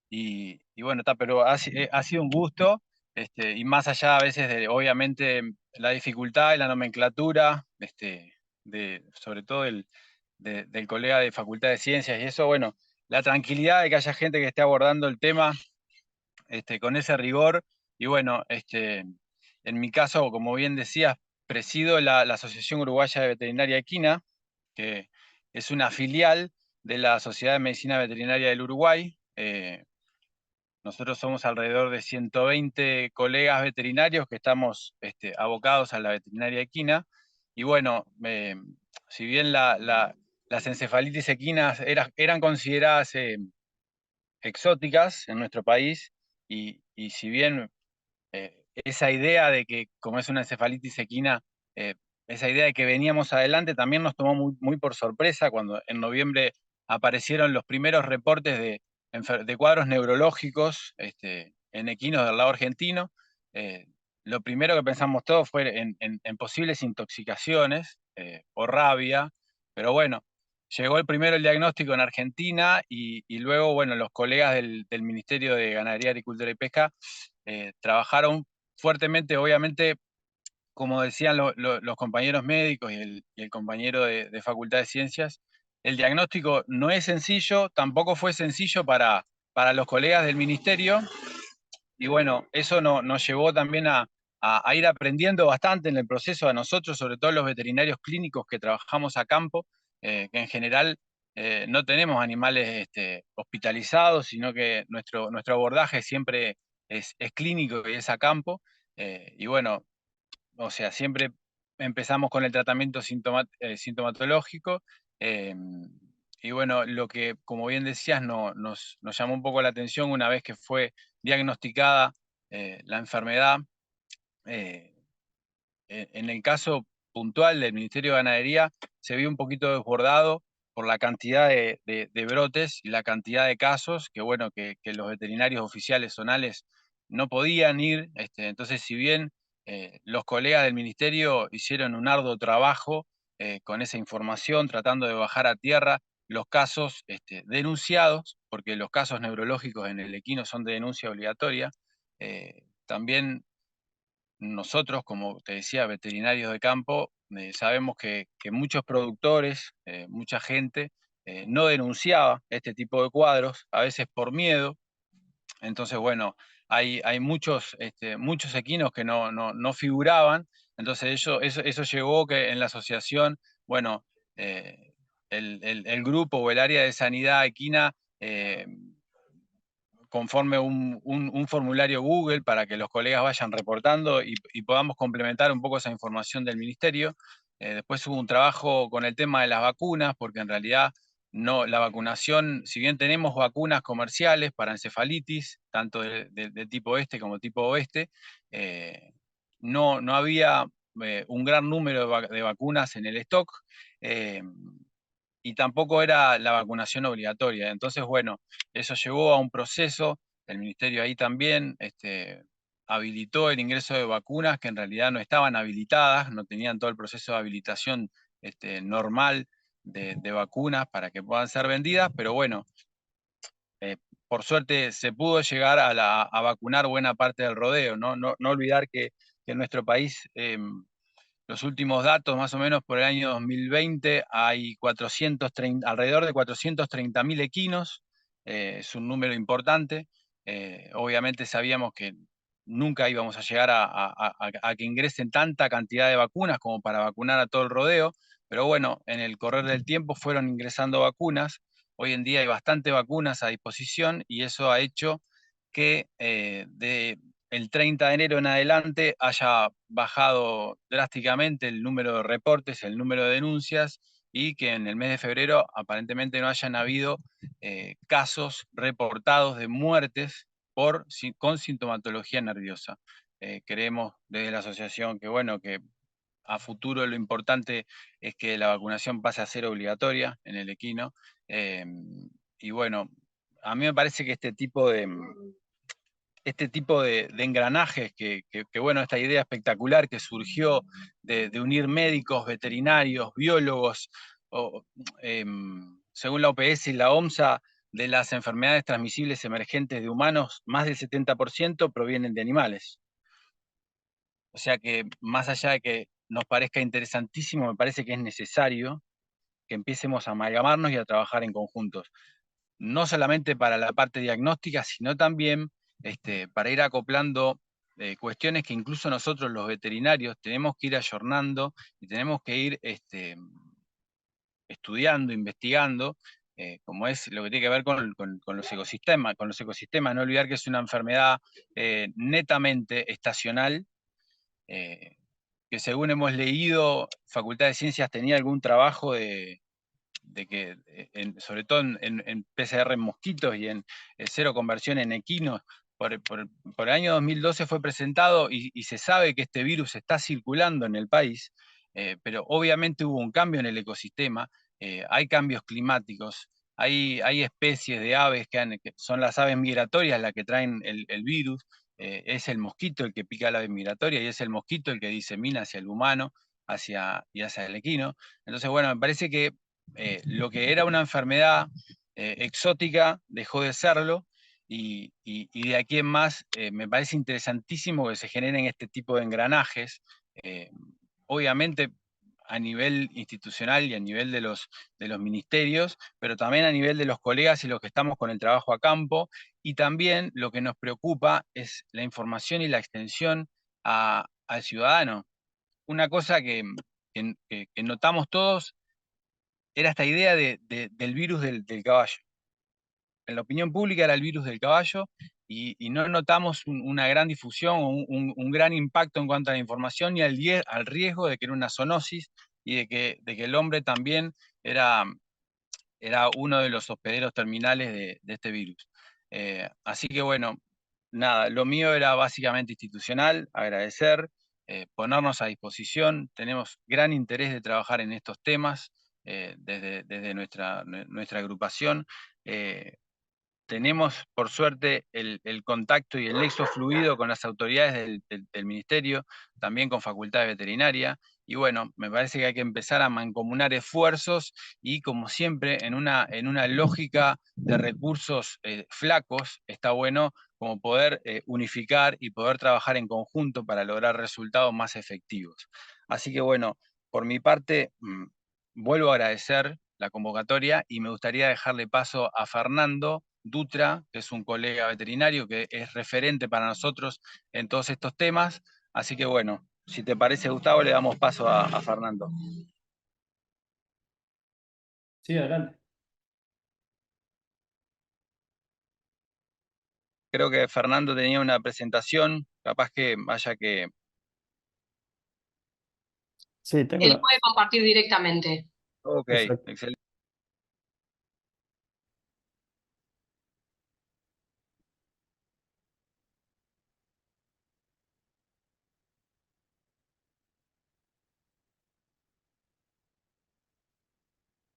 y bueno, pero ha sido un gusto, y más allá a veces de, obviamente, la dificultad y la nomenclatura, sobre todo del colega de Facultad de Ciencias y eso, bueno, la tranquilidad de que haya gente que esté abordando el tema con ese rigor, y bueno, en mi caso, como bien decías, presido la Asociación Uruguaya de Veterinaria Equina, que es una filial de la Sociedad de Medicina Veterinaria del Uruguay. Nosotros somos alrededor de 120 colegas veterinarios que estamos abocados a la veterinaria equina. Y bueno, si bien las encefalitis equinas eran consideradas exóticas en nuestro país, y si bien esa idea de que como es una encefalitis equina, esa idea de que veníamos adelante también nos tomó muy por sorpresa cuando en noviembre aparecieron los primeros reportes de cuadros neurológicos en equinos del lado argentino. Lo primero que pensamos todos fue en posibles intoxicaciones o rabia, pero bueno, llegó primero el diagnóstico en Argentina y luego, bueno, los colegas del Ministerio de Ganadería, Agricultura y Pesca trabajaron fuertemente, obviamente, como decían los compañeros médicos y el compañero de Facultad de Ciencias. El diagnóstico no es sencillo, tampoco fue sencillo para los colegas del ministerio, y bueno, eso nos llevó también a ir aprendiendo bastante en el proceso a nosotros, sobre todo los veterinarios clínicos que trabajamos a campo, que en general no tenemos animales hospitalizados, sino que nuestro abordaje siempre es clínico y es a campo. Y bueno, o sea, siempre empezamos con el tratamiento sintomatológico. Y bueno, lo que, como bien decías, nos llamó un poco la atención una vez que fue diagnosticada la enfermedad. En el caso puntual del Ministerio de Ganadería se vio un poquito desbordado por la cantidad de brotes y la cantidad de casos que, bueno, que los veterinarios oficiales zonales no podían ir. Entonces, si bien los colegas del ministerio hicieron un arduo trabajo con esa información, tratando de bajar a tierra los casos denunciados, porque los casos neurológicos en el equino son de denuncia obligatoria, también nosotros, como te decía, veterinarios de campo, sabemos que muchos productores, mucha gente, no denunciaba este tipo de cuadros, a veces por miedo. Entonces, bueno, hay muchos equinos que no figuraban. Entonces eso llevó que en la asociación, bueno, el grupo o el área de sanidad equina conforme un formulario Google para que los colegas vayan reportando y podamos complementar un poco esa información del ministerio. Después hubo un trabajo con el tema de las vacunas, porque en realidad la vacunación, si bien tenemos vacunas comerciales para encefalitis, tanto de tipo este como tipo oeste, no había un gran número de vacunas en el stock. Y tampoco era la vacunación obligatoria. Entonces, bueno, eso llevó a un proceso, el ministerio ahí también habilitó el ingreso de vacunas que en realidad no estaban habilitadas, no tenían todo el proceso de habilitación normal de vacunas para que puedan ser vendidas, pero bueno, por suerte se pudo llegar a vacunar buena parte del rodeo. No olvidar que en nuestro país los últimos datos, más o menos por el año 2020, hay alrededor de 430.000 equinos, es un número importante. Obviamente sabíamos que nunca íbamos a llegar a que ingresen tanta cantidad de vacunas como para vacunar a todo el rodeo, pero bueno, en el correr del tiempo fueron ingresando vacunas. Hoy en día hay bastante vacunas a disposición y eso ha hecho que el 30 de enero en adelante haya bajado drásticamente el número de reportes, el número de denuncias, y que en el mes de febrero aparentemente no hayan habido casos reportados de muertes con sintomatología nerviosa. Creemos desde la asociación que, bueno, que a futuro lo importante es que la vacunación pase a ser obligatoria en el equino. Y bueno, a mí me parece que este tipo de engranajes, que bueno, esta idea espectacular que surgió de unir médicos, veterinarios, biólogos, según la OPS y la OMSA, de las enfermedades transmisibles emergentes de humanos, más del 70% provienen de animales. O sea que, más allá de que nos parezca interesantísimo, me parece que es necesario que empecemos a amalgamarnos y a trabajar en conjuntos. No solamente para la parte diagnóstica, sino también para ir acoplando cuestiones que incluso nosotros los veterinarios tenemos que ir ayornando y tenemos que ir estudiando, investigando, como es lo que tiene que ver con los ecosistemas. No olvidar que es una enfermedad netamente estacional, que según hemos leído, Facultad de Ciencias tenía algún trabajo de que, sobre todo en PCR en mosquitos y en cero conversión en equinos, por el año 2012 fue presentado y se sabe que este virus está circulando en el país, pero obviamente hubo un cambio en el ecosistema, hay cambios climáticos, hay especies de aves que son las aves migratorias las que traen el virus, es el mosquito el que pica la ave migratoria y es el mosquito el que disemina hacia el humano y hacia el equino. Entonces, bueno, me parece que lo que era una enfermedad exótica dejó de serlo y de aquí en más me parece interesantísimo que se generen este tipo de engranajes, obviamente a nivel institucional y a nivel de los ministerios, pero también a nivel de los colegas y los que estamos con el trabajo a campo, y también lo que nos preocupa es la información y la extensión al ciudadano. Una cosa que notamos todos era esta idea del virus del caballo. En la opinión pública era el virus del caballo y no notamos una gran difusión o un gran impacto en cuanto a la información y al riesgo de que era una zoonosis y de que el hombre también era uno de los hospederos terminales de este virus. Así que bueno, nada, lo mío era básicamente institucional, agradecer, ponernos a disposición, tenemos gran interés de trabajar en estos temas desde nuestra agrupación. Tenemos, por suerte, el contacto y el nexo fluido con las autoridades del Ministerio, también con Facultad de Veterinaria, y bueno, me parece que hay que empezar a mancomunar esfuerzos y, como siempre, en una lógica de recursos flacos, está bueno como poder unificar y poder trabajar en conjunto para lograr resultados más efectivos. Así que bueno, por mi parte, vuelvo a agradecer la convocatoria y me gustaría dejarle paso a Fernando Dutra, que es un colega veterinario que es referente para nosotros en todos estos temas. Así que bueno, si te parece, Gustavo, le damos paso a Fernando. Sí, adelante. Creo que Fernando tenía una presentación, capaz que vaya que... Sí, tengo Él puede compartir directamente. Ok, Exacto. excelente.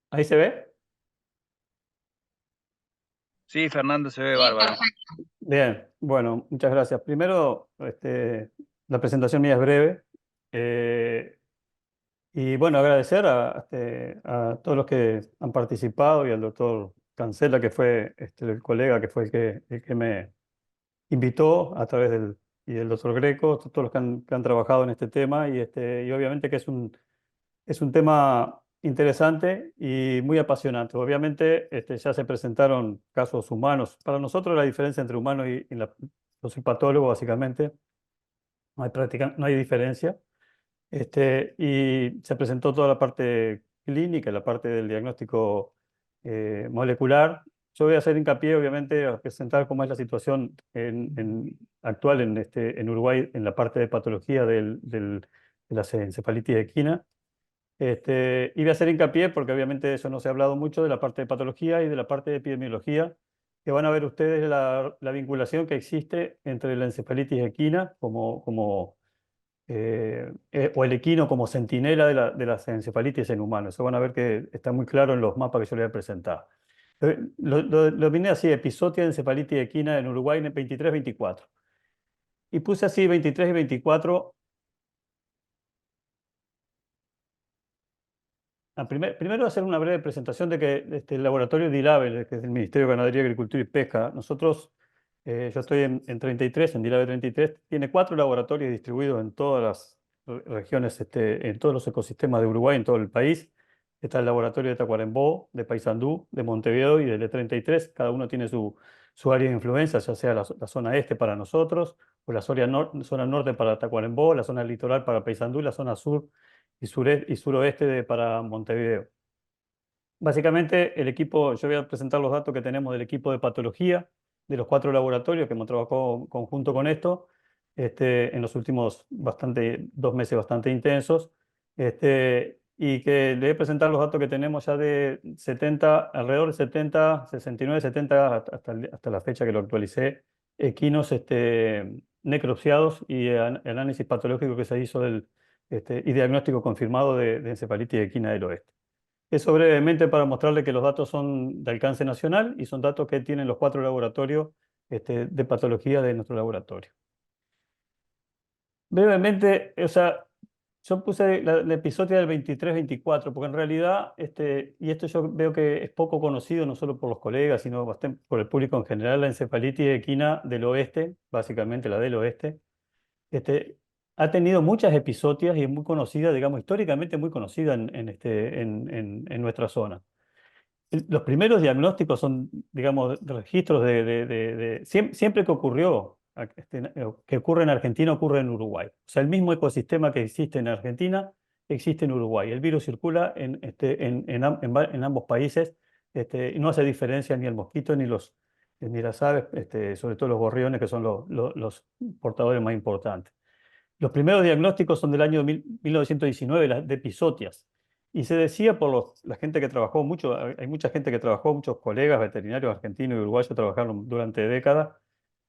¿Ahí se ve? Sí, Fernando, se ve Sí, bárbaro. perfecto. Bien, bueno, muchas gracias. Primero, la presentación mía es breve. Y bueno, agradecer a todos los que han participado y al doctor Cancela, que fue el colega, que fue el que me invitó a través y del doctor Greco, todos los que han trabajado en este tema y obviamente que es un tema interesante y muy apasionante. Obviamente ya se presentaron casos humanos. Para nosotros la diferencia entre humano yo soy patólogo básicamente, no hay diferencia. Y se presentó toda la parte clínica, la parte del diagnóstico molecular. Yo voy a hacer hincapié, obviamente, a presentar cómo es la situación actual en Uruguay en la parte de patología de la encefalitis equina. Y voy a hacer hincapié, porque obviamente de eso no se ha hablado mucho, de la parte de patología y de la parte de epidemiología, que van a ver ustedes la vinculación que existe entre la encefalitis equina o el equino como centinela de las encefalitis en humanos. Eso van a ver que está muy claro en los mapas que yo les voy a presentar. Lo vine así, episodia de encefalitis equina en Uruguay en el 23-24. Y puse así 23 y 24. Primero hacer una breve presentación de que el laboratorio DILABE, que es el Ministerio de Ganadería, Agricultura y Pesca, nosotros, yo estoy en 33, en DILABE 33, tiene 4 laboratorios distribuidos en todas las regiones, en todos los ecosistemas de Uruguay, en todo el país. Está el laboratorio de Tacuarembó, de Paysandú, de Montevideo y del E33. Cada uno tiene su área de influencia, ya sea la zona este para nosotros, o la zona norte para Tacuarembó, la zona litoral para Paysandú y la zona sur y suroeste para Montevideo. Básicamente, el equipo, yo voy a presentar los datos que tenemos del equipo de patología de los 4 laboratorios que hemos trabajado conjunto con esto. en los últimos 2 meses bastante intensos, y que le voy a presentar los datos que tenemos ya de 70, alrededor de 70, 69, 70, hasta la fecha que lo actualicé, equinos necropsiados y análisis patológico que se hizo y diagnóstico confirmado de encefalitis equina del oeste. Eso brevemente para mostrarle que los datos son de alcance nacional y son datos que tienen los 4 laboratorios de patología de nuestro laboratorio. Brevemente, o sea, yo puse la episodia del 23-24, porque en realidad, y esto yo veo que es poco conocido, no solo por los colegas, sino bastante por el público en general, la encefalitis equina del oeste, básicamente la del oeste, ha tenido muchas episodias y es muy conocida, digamos, históricamente muy conocida en nuestra zona. Los primeros diagnósticos son, digamos, registros siempre que ocurrió, que ocurre en Argentina, ocurre en Uruguay. O sea, el mismo ecosistema que existe en Argentina existe en Uruguay. El virus circula en ambos países, y no hace diferencia ni el mosquito ni las aves, sobre todo los gorriones, que son los portadores más importantes. Los primeros diagnósticos son del año 1919, de epizotias. Y se decía por la gente que trabajó mucho, hay mucha gente que trabajó, muchos colegas veterinarios argentinos y uruguayos trabajaron durante décadas,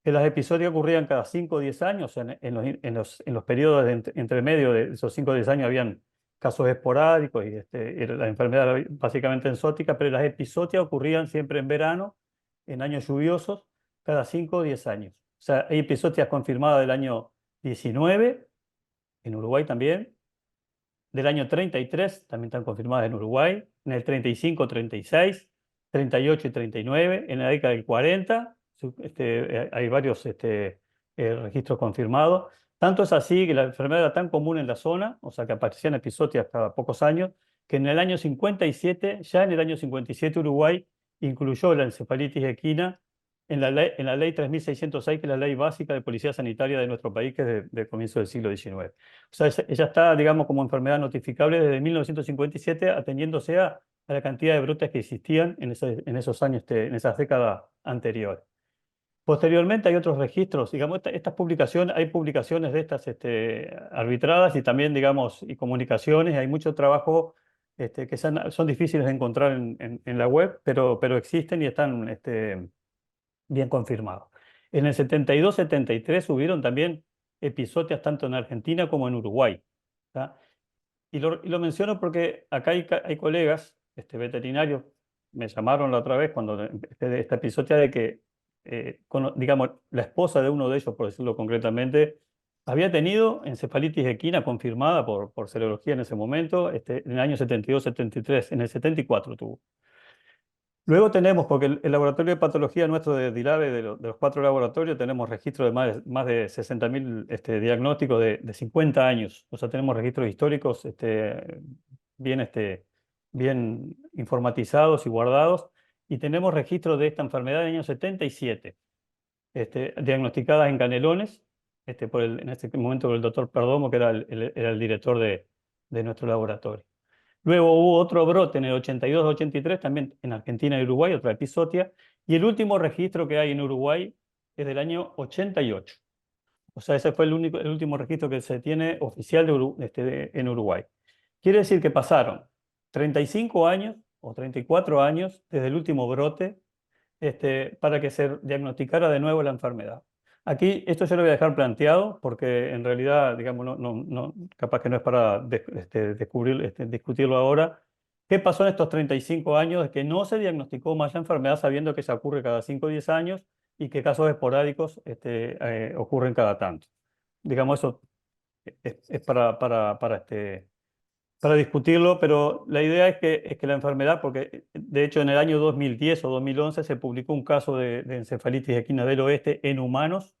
que las episodias ocurrían cada 5 o 10 años. En los periodos entre medio de esos 5 o 10 años habían casos esporádicos y la enfermedad era básicamente enzótica, pero las episodias ocurrían siempre en verano, en años lluviosos, cada 5 o 10 años. O sea, hay episodias confirmadas del año 19, en Uruguay también, del año 33, también están confirmadas en Uruguay, en el 35, 36, 38 y 39, en la década del 40, hay varios registros confirmados. Tanto es así que la enfermedad era tan común en la zona, o sea que aparecían episodias cada pocos años, que en el año 57, ya en el año 57 Uruguay incluyó la encefalitis equina en la ley 3606, que es la ley básica de policía sanitaria de nuestro país, que es de comienzo del siglo XIX. O sea, ella está, digamos, como enfermedad notificable desde 1957, atendiéndose a la cantidad de brotes que existían en esos años, en esas décadas anteriores. Posteriormente hay otros registros, digamos, estas publicaciones, hay publicaciones de estas arbitradas y también, digamos, y comunicaciones, hay mucho trabajo que son difíciles de encontrar en la web, pero existen y están bien confirmados. En el 72-73 hubieron también episodios tanto en Argentina como en Uruguay. ¿Tá? Y lo menciono porque acá hay colegas veterinarios, me llamaron la otra vez cuando esta episodia de que, digamos, la esposa de uno de ellos, por decirlo concretamente, había tenido encefalitis equina confirmada por serología en ese momento, en el año 72-73, en el 74 tuvo. Luego tenemos, porque el laboratorio de patología nuestro de DILABE, de los 4 laboratorios, tenemos registro de más de 60.000 diagnósticos de 50 años. O sea, tenemos registros históricos bien informatizados y guardados. Y tenemos registros de esta enfermedad del año 77, diagnosticadas en canelones, en este momento por el doctor Perdomo, que era el director de nuestro laboratorio. Luego hubo otro brote en el 82-83, también en Argentina y Uruguay, otra epizotia, y el último registro que hay en Uruguay es del año 88. O sea, ese fue el último registro que se tiene oficial en Uruguay. Quiere decir que pasaron 35 años o 34 años desde el último brote para que se diagnosticara de nuevo la enfermedad. Aquí esto yo lo voy a dejar planteado porque en realidad, digamos, capaz que no es para discutirlo ahora. ¿Qué pasó en estos 35 años de que no se diagnosticó más la enfermedad sabiendo que se ocurre cada 5 o 10 años y que casos esporádicos ocurren cada tanto? Digamos, eso es para discutirlo, pero la idea es que la enfermedad, porque de hecho en el año 2010 o 2011 se publicó un caso de encefalitis equina del oeste en humanos,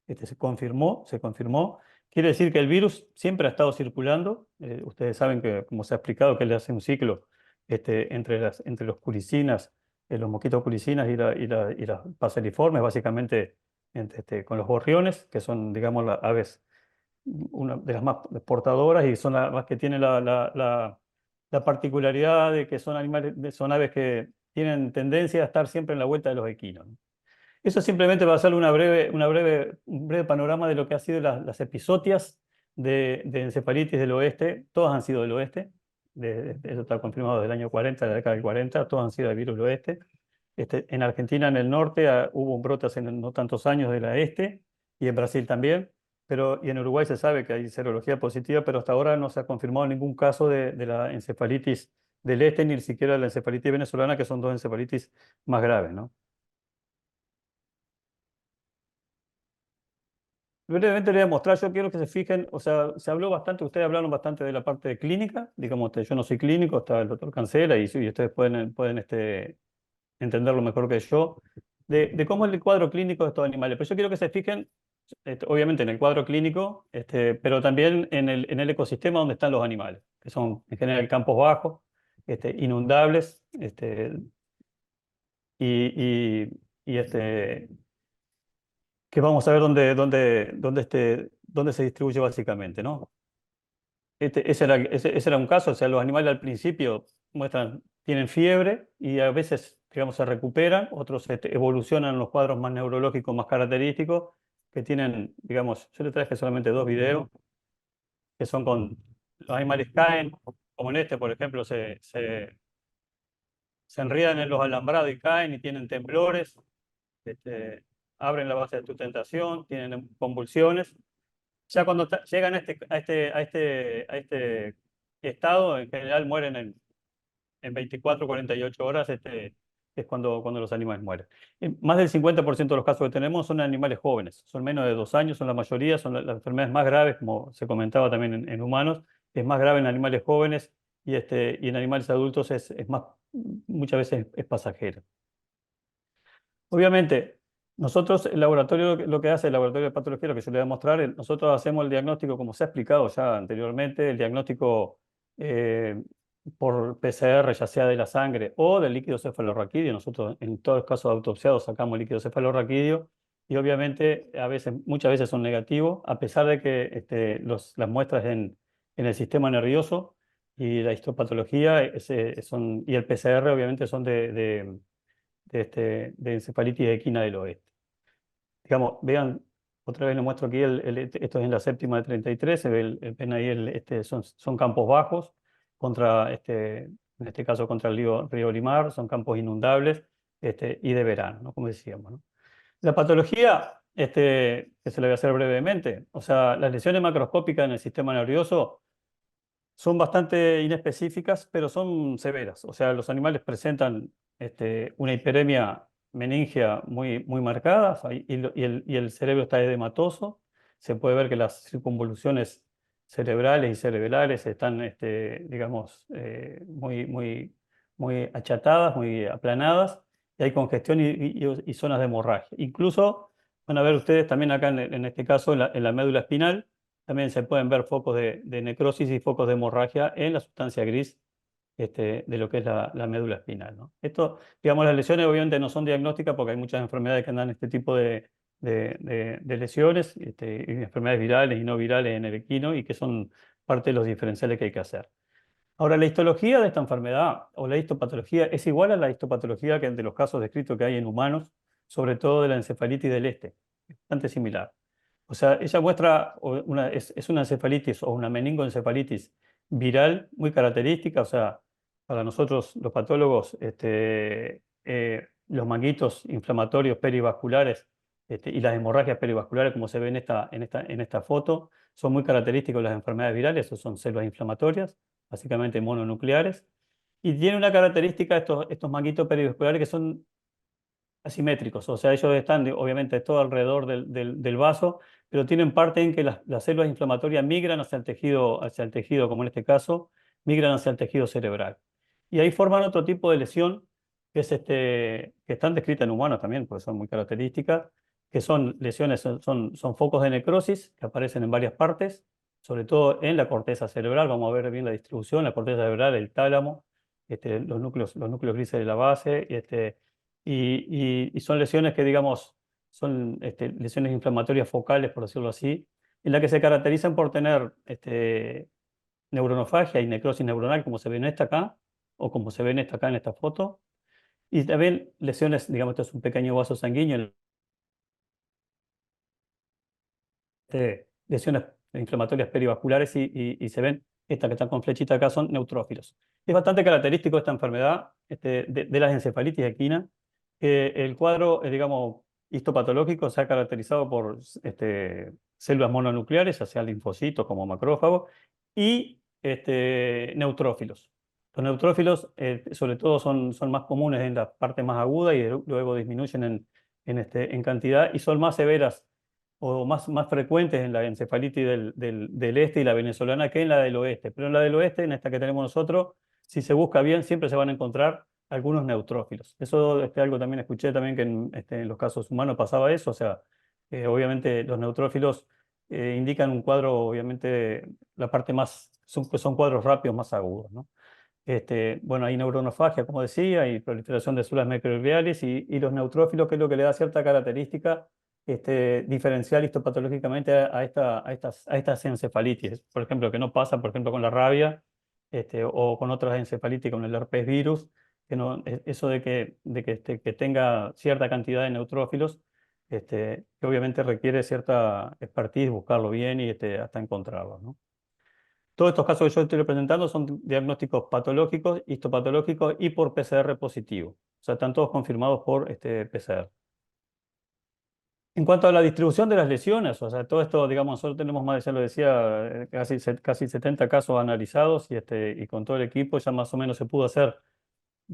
se confirmó, quiere decir que el virus siempre ha estado circulando. Ustedes saben que, como se ha explicado, que le hace un ciclo entre los culicinas, los mosquitos culicinas y las paseriformes, básicamente con los gorriones, que son, digamos, las aves, una de las más portadoras y son las que tienen la particularidad de que son aves que tienen tendencia a estar siempre en la vuelta de los equinos. Eso simplemente va a ser un breve panorama de lo que han sido las episodias de encefalitis del oeste. Todas han sido del oeste. Eso está confirmado desde el año 40, de la década del 40. Todas han sido del virus del oeste. En Argentina, en el norte, hubo un brote hace no tantos años de la este, y en Brasil también. Y en Uruguay se sabe que hay serología positiva, pero hasta ahora no se ha confirmado ningún caso de la encefalitis del este, ni siquiera de la encefalitis venezolana, que son dos encefalitis más graves, ¿no? Brevemente les voy a mostrar, yo quiero que se fijen, o sea, se habló bastante, ustedes hablaron bastante de la parte de clínica, digamos, yo no soy clínico, está el doctor Cancela, y ustedes pueden entenderlo mejor que yo, de cómo es el cuadro clínico de estos animales. Pero yo quiero que se fijen, obviamente en el cuadro clínico, pero también en el ecosistema donde están los animales, que son en general campos bajos, inundables, y, y, que vamos a ver dónde se distribuye básicamente, ¿no? Ese era un caso, o sea, los animales al principio tienen fiebre y a veces, digamos, se recuperan, otros evolucionan en los cuadros más neurológicos, más característicos, que tienen, digamos, yo les traje solamente 2 videos, que son con los animales caen, como en por ejemplo, se enredan en los alambrados y caen y tienen temblores, abren la base de sustentación, tienen convulsiones. Ya cuando llegan a este estado, en general mueren en 24, 48 horas, es cuando los animales mueren. Más del 50% de los casos que tenemos son animales jóvenes, son menos de 2 años, son la mayoría, son las enfermedades más graves, como se comentaba también en humanos, es más grave en animales jóvenes y en animales adultos muchas veces es pasajero. Obviamente, nosotros, el laboratorio, lo que hace el laboratorio de patología, lo que yo le voy a mostrar, nosotros hacemos el diagnóstico, como se ha explicado ya anteriormente, el diagnóstico por PCR, ya sea de la sangre o del líquido cefalorraquídeo. Nosotros, en todos los casos autopsiados, sacamos líquido cefalorraquídeo y obviamente muchas veces son negativos, a pesar de que las muestras en el sistema nervioso y la histopatología y el PCR obviamente son de encefalitis equina del oeste. Digamos, vean, otra vez les muestro aquí, esto es en la séptima de 33, ven ahí, son campos bajos, en este caso contra el río Limar, son campos inundables y de verano, ¿no? Como decíamos, ¿no? La patología, que se le voy a hacer brevemente, o sea, las lesiones macroscópicas en el sistema nervioso son bastante inespecíficas, pero son severas. O sea, los animales presentan una hiperemia meningea muy marcada y el cerebro está edematoso. Se puede ver que las circunvoluciones cerebrales y cerebrales están, digamos, muy achatadas, muy aplanadas, y hay congestión y zonas de hemorragia. Incluso van a ver ustedes también acá en este caso en la médula espinal, también se pueden ver focos de necrosis y focos de hemorragia en la sustancia gris de lo que es la médula espinal, ¿no? Esto, digamos, las lesiones obviamente no son diagnósticas porque hay muchas enfermedades que andan este tipo de lesiones, y enfermedades virales y no virales en el equino y que son parte de los diferenciales que hay que hacer. Ahora, la histología de esta enfermedad o la histopatología es igual a la histopatología de los casos descritos que hay en humanos, sobre todo de la encefalitis del este, bastante similar. O sea, ella muestra es una encefalitis o una meningoencefalitis viral muy característica. O sea, para nosotros los patólogos, los manguitos inflamatorios perivasculares y las hemorragias perivasculares, como se ve en esta foto, son muy característicos de las enfermedades virales. Son células inflamatorias, básicamente mononucleares. Y tiene una característica estos manguitos perivasculares que son asimétricos, o sea, ellos están obviamente todo alrededor del vaso, pero tienen parte en que las células inflamatorias migran hacia el tejido, como en este caso, migran hacia el tejido cerebral. Y ahí forman otro tipo de lesión, que están descritas en humanos también, porque son muy características, que son lesiones, son focos de necrosis que aparecen en varias partes, sobre todo en la corteza cerebral. Vamos a ver bien la distribución, la corteza cerebral, el tálamo, los núcleos grises de la base, y son lesiones que, digamos, son lesiones inflamatorias focales, por decirlo así, en las que se caracterizan por tener neuronofagia y necrosis neuronal, como se ve en esta acá, o como se ve en esta acá en esta foto, y también lesiones, digamos, esto es un pequeño vaso sanguíneo, lesiones inflamatorias perivasculares y se ven, estas que están con flechita acá son neutrófilos. Es bastante característico esta enfermedad de las encefalitis equinas, que el cuadro, digamos, histopatológico se ha caracterizado por células mononucleares, ya sea linfocitos como macrófagos, y neutrófilos. Los neutrófilos, sobre todo, son más comunes en la parte más aguda y luego disminuyen en cantidad y son más severas o más frecuentes en la encefalitis del este y la venezolana que en la del oeste. Pero en la del oeste, en esta que tenemos nosotros, si se busca bien, siempre se van a encontrar algunos neutrófilos. Eso algo también escuché también que en los casos humanos pasaba eso. O sea, obviamente los neutrófilos indican un cuadro, obviamente, la parte más, son cuadros rápidos más agudos, ¿no? Bueno, hay neuronofagia, como decía, y proliferación de células microgliales y los neutrófilos, que es lo que le da cierta característica diferencial histopatológicamente a estas encefalitis. Por ejemplo, que no pasa, por ejemplo, con la rabia o con otras encefalitis, con el herpes virus, que no, eso de que tenga cierta cantidad de neutrófilos, que obviamente requiere cierta expertise, buscarlo bien y hasta encontrarlo, ¿no? Todos estos casos que yo estoy representando son diagnósticos patológicos, histopatológicos y por PCR positivo. O sea, están todos confirmados por PCR. En cuanto a la distribución de las lesiones, o sea, todo esto, digamos, nosotros tenemos más, ya lo decía, casi 70 casos analizados y con todo el equipo ya más o menos se pudo hacer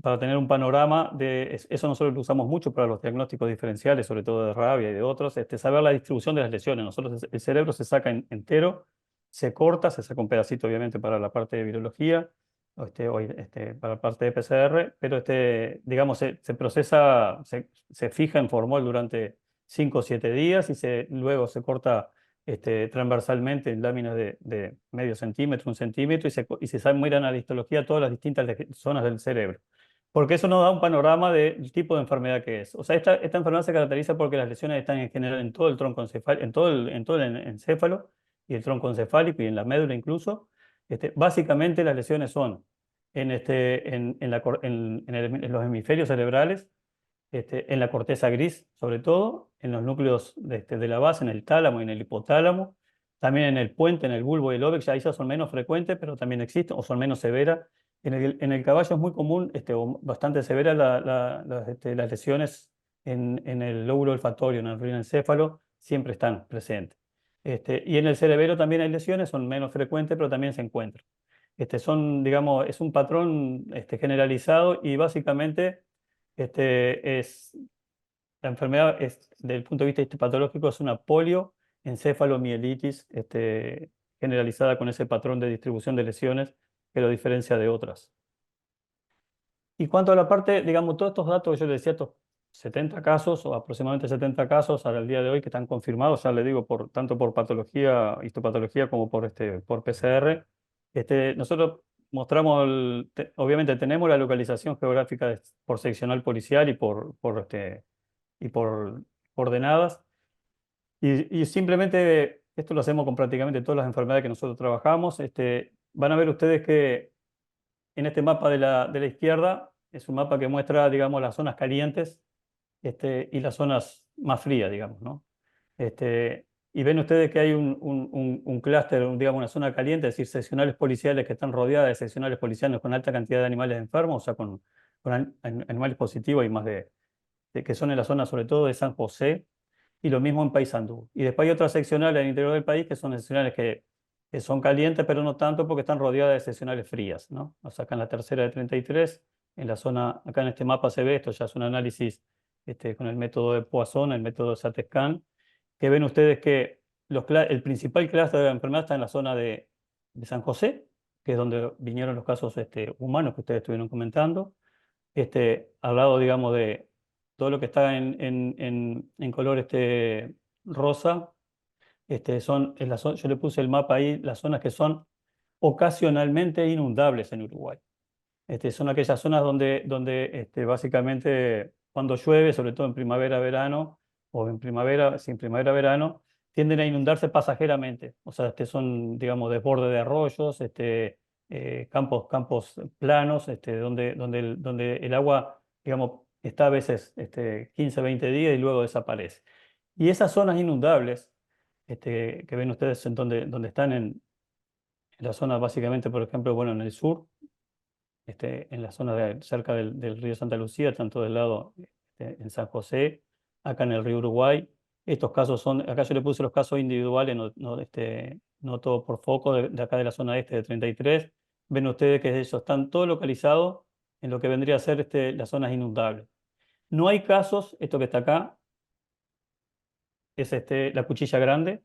para tener un panorama de, eso nosotros lo usamos mucho para los diagnósticos diferenciales, sobre todo de rabia y de otros, saber la distribución de las lesiones. Nosotros, el cerebro se saca entero, se corta, se saca un pedacito obviamente para la parte de virología, para la parte de PCR, pero digamos, se procesa, se fija en formol durante 5 o 7 días y luego se corta transversalmente en láminas de medio centímetro, 1 centímetro, y se mira a la histología todas las distintas zonas del cerebro. Porque eso nos da un panorama del tipo de enfermedad que es. O sea, esta enfermedad se caracteriza porque las lesiones están en general en todo el tronco encefálico, en todo el encéfalo y el tronco encefálico y en la médula incluso. Básicamente las lesiones son en los hemisferios cerebrales, en la corteza gris, sobre todo, en los núcleos de la base, en el tálamo y en el hipotálamo, también en el puente, en el bulbo y el óvex, ya esas son menos frecuentes, pero también existen, o son menos severas. En el caballo es muy común, o bastante severa las lesiones en el lóbulo olfatorio, en el rinoencéfalo, siempre están presentes. Y en el cerebelo también hay lesiones, son menos frecuentes, pero también se encuentran. Digamos, es un patrón generalizado y básicamente la enfermedad desde el punto de vista patológico es una polioencefalomielitis generalizada con ese patrón de distribución de lesiones que lo diferencia de otras. Y cuanto a la parte, digamos, todos estos datos que yo les decía, estos 70 casos o aproximadamente 70 casos al día de hoy que están confirmados, ya le digo, tanto por patología, histopatología como por PCR, nosotros mostramos, obviamente tenemos la localización geográfica por seccional policial y por coordenadas, y simplemente esto lo hacemos con prácticamente todas las enfermedades que nosotros trabajamos. Van a ver ustedes que en este mapa de la izquierda es un mapa que muestra, digamos, las zonas calientes y las zonas más frías, digamos, ¿no? Y ven ustedes que hay un clúster, digamos, una zona caliente, es decir, seccionales policiales que están rodeadas de seccionales policiales con alta cantidad de animales enfermos, o sea, con animales positivos y más que son en la zona sobre todo de San José, y lo mismo en Paysandú. Y después hay otras seccionales en el interior del país que son seccionales que son calientes, pero no tanto porque están rodeadas de seccionales frías, ¿no? O sea, acá en la tercera de 33, en la zona, acá en este mapa se ve, esto ya es un análisis con el método de Poisson, el método de SAT-SCAN, que ven ustedes que el principal clúster de la enfermedad está en la zona de San José, que es donde vinieron los casos humanos que ustedes estuvieron comentando, al lado, digamos, de todo lo que está en color rosa, yo le puse el mapa ahí, las zonas que son ocasionalmente inundables en Uruguay. Son aquellas zonas donde básicamente cuando llueve, sobre todo en primavera-verano, o en primavera-verano, tienden a inundarse pasajeramente. O sea, son, digamos, desborde de arroyos, campos planos, donde el agua, digamos, está a veces 15, 20 días y luego desaparece. Y esas zonas inundables que ven ustedes en donde están en la zona básicamente, por ejemplo, bueno, en el sur, en la zona cerca del río Santa Lucía, tanto del lado en San José, acá en el río Uruguay. Estos casos son, acá yo le puse los casos individuales, no todo por foco, de acá de la zona este de 33. Ven ustedes que ellos están todos localizados en lo que vendría a ser las zonas inundables. No hay casos, esto que está acá, es la Cuchilla Grande.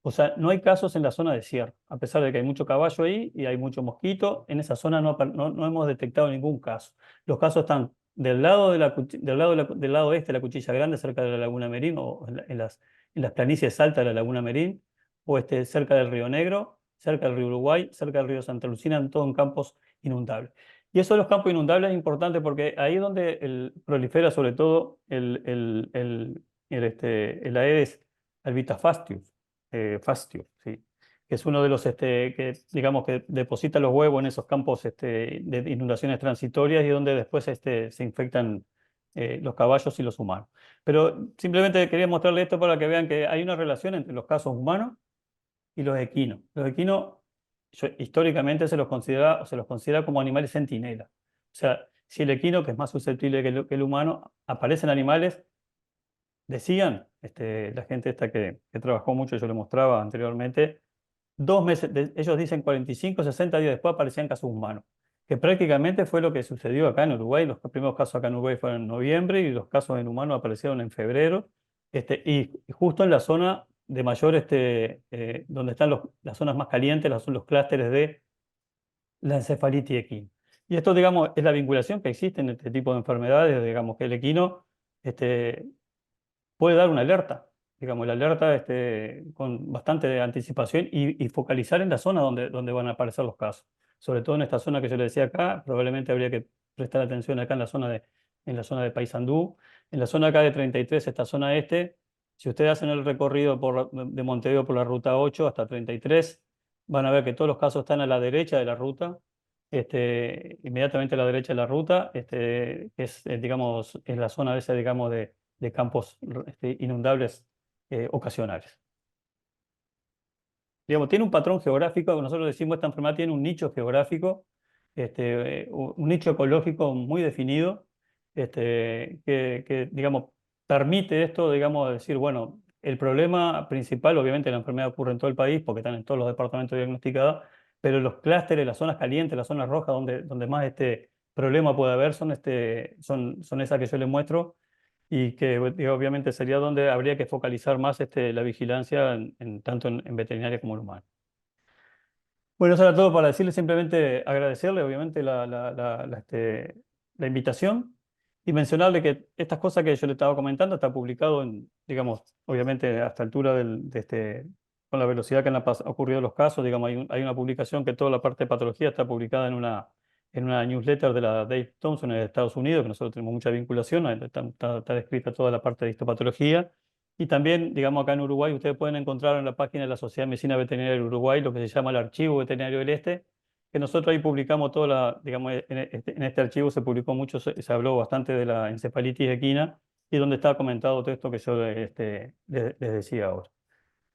O sea, no hay casos en la zona de sierra, a pesar de que hay mucho caballo ahí y hay mucho mosquito, en esa zona no hemos detectado ningún caso. Los casos están del lado, del lado este de la Cuchilla Grande, cerca de la Laguna Merín, o en las planicies altas de la Laguna Merín, o cerca del Río Negro, cerca del Río Uruguay, cerca del Río Santa Lucía, en todo en campos inundables. Y eso de los campos inundables es importante porque ahí es donde prolifera sobre todo el Aedes albitafastius, sí, que es uno de los que, digamos, que deposita los huevos en esos campos de inundaciones transitorias y donde después se infectan los caballos y los humanos. Pero simplemente quería mostrarles esto para que vean que hay una relación entre los casos humanos y los equinos. Los equinos, históricamente se los considera como animales centinela. O sea, si el equino, que es más susceptible que el humano, aparecen animales. Decían, la gente esta que trabajó mucho, yo le mostraba anteriormente, 2 meses, ellos dicen 45, 60 días después aparecían casos humanos, que prácticamente fue lo que sucedió acá en Uruguay. Los primeros casos acá en Uruguay fueron en noviembre y los casos en humanos aparecieron en febrero, y justo en la zona de mayor, donde están las zonas más calientes, los clústeres de la encefalitis equina. Y esto, digamos, es la vinculación que existe en este tipo de enfermedades, digamos, que el equino puede dar una alerta, digamos, la alerta con bastante anticipación y focalizar en la zona donde van a aparecer los casos. Sobre todo en esta zona que yo le decía acá, probablemente habría que prestar atención acá en la zona de Paysandú, en la zona acá de 33, esta zona este. Si ustedes hacen el recorrido de Montevideo por la ruta 8 hasta 33, van a ver que todos los casos están a la derecha de la ruta, inmediatamente a la derecha de la ruta, que es, digamos, es la zona esa, digamos, de campos inundables ocasionales. Digamos, tiene un patrón geográfico, nosotros decimos esta enfermedad tiene un nicho geográfico, un nicho ecológico muy definido, que, digamos, permite esto, digamos, decir, bueno, el problema principal, obviamente la enfermedad ocurre en todo el país porque están en todos los departamentos diagnosticados, pero los clústeres, las zonas calientes, las zonas rojas donde más problema puede haber son esas que yo les muestro, y que obviamente sería donde habría que focalizar más la vigilancia tanto en veterinaria como en humano. Bueno, eso era todo para decirle, simplemente agradecerle obviamente la invitación y mencionarle que estas cosas que yo le estaba comentando está publicado digamos, obviamente a esta altura con la velocidad que han ocurrido los casos, digamos, hay una publicación que toda la parte de patología está publicada en una newsletter de la Dave Thompson en Estados Unidos, que nosotros tenemos mucha vinculación, ahí está descrita toda la parte de histopatología. Y también, digamos, acá en Uruguay, ustedes pueden encontrar en la página de la Sociedad de Medicina Veterinaria del Uruguay lo que se llama el Archivo Veterinario del Este, que nosotros ahí publicamos digamos, en este archivo se publicó mucho, se habló bastante de la encefalitis equina, y donde está comentado todo esto que yo les decía ahora.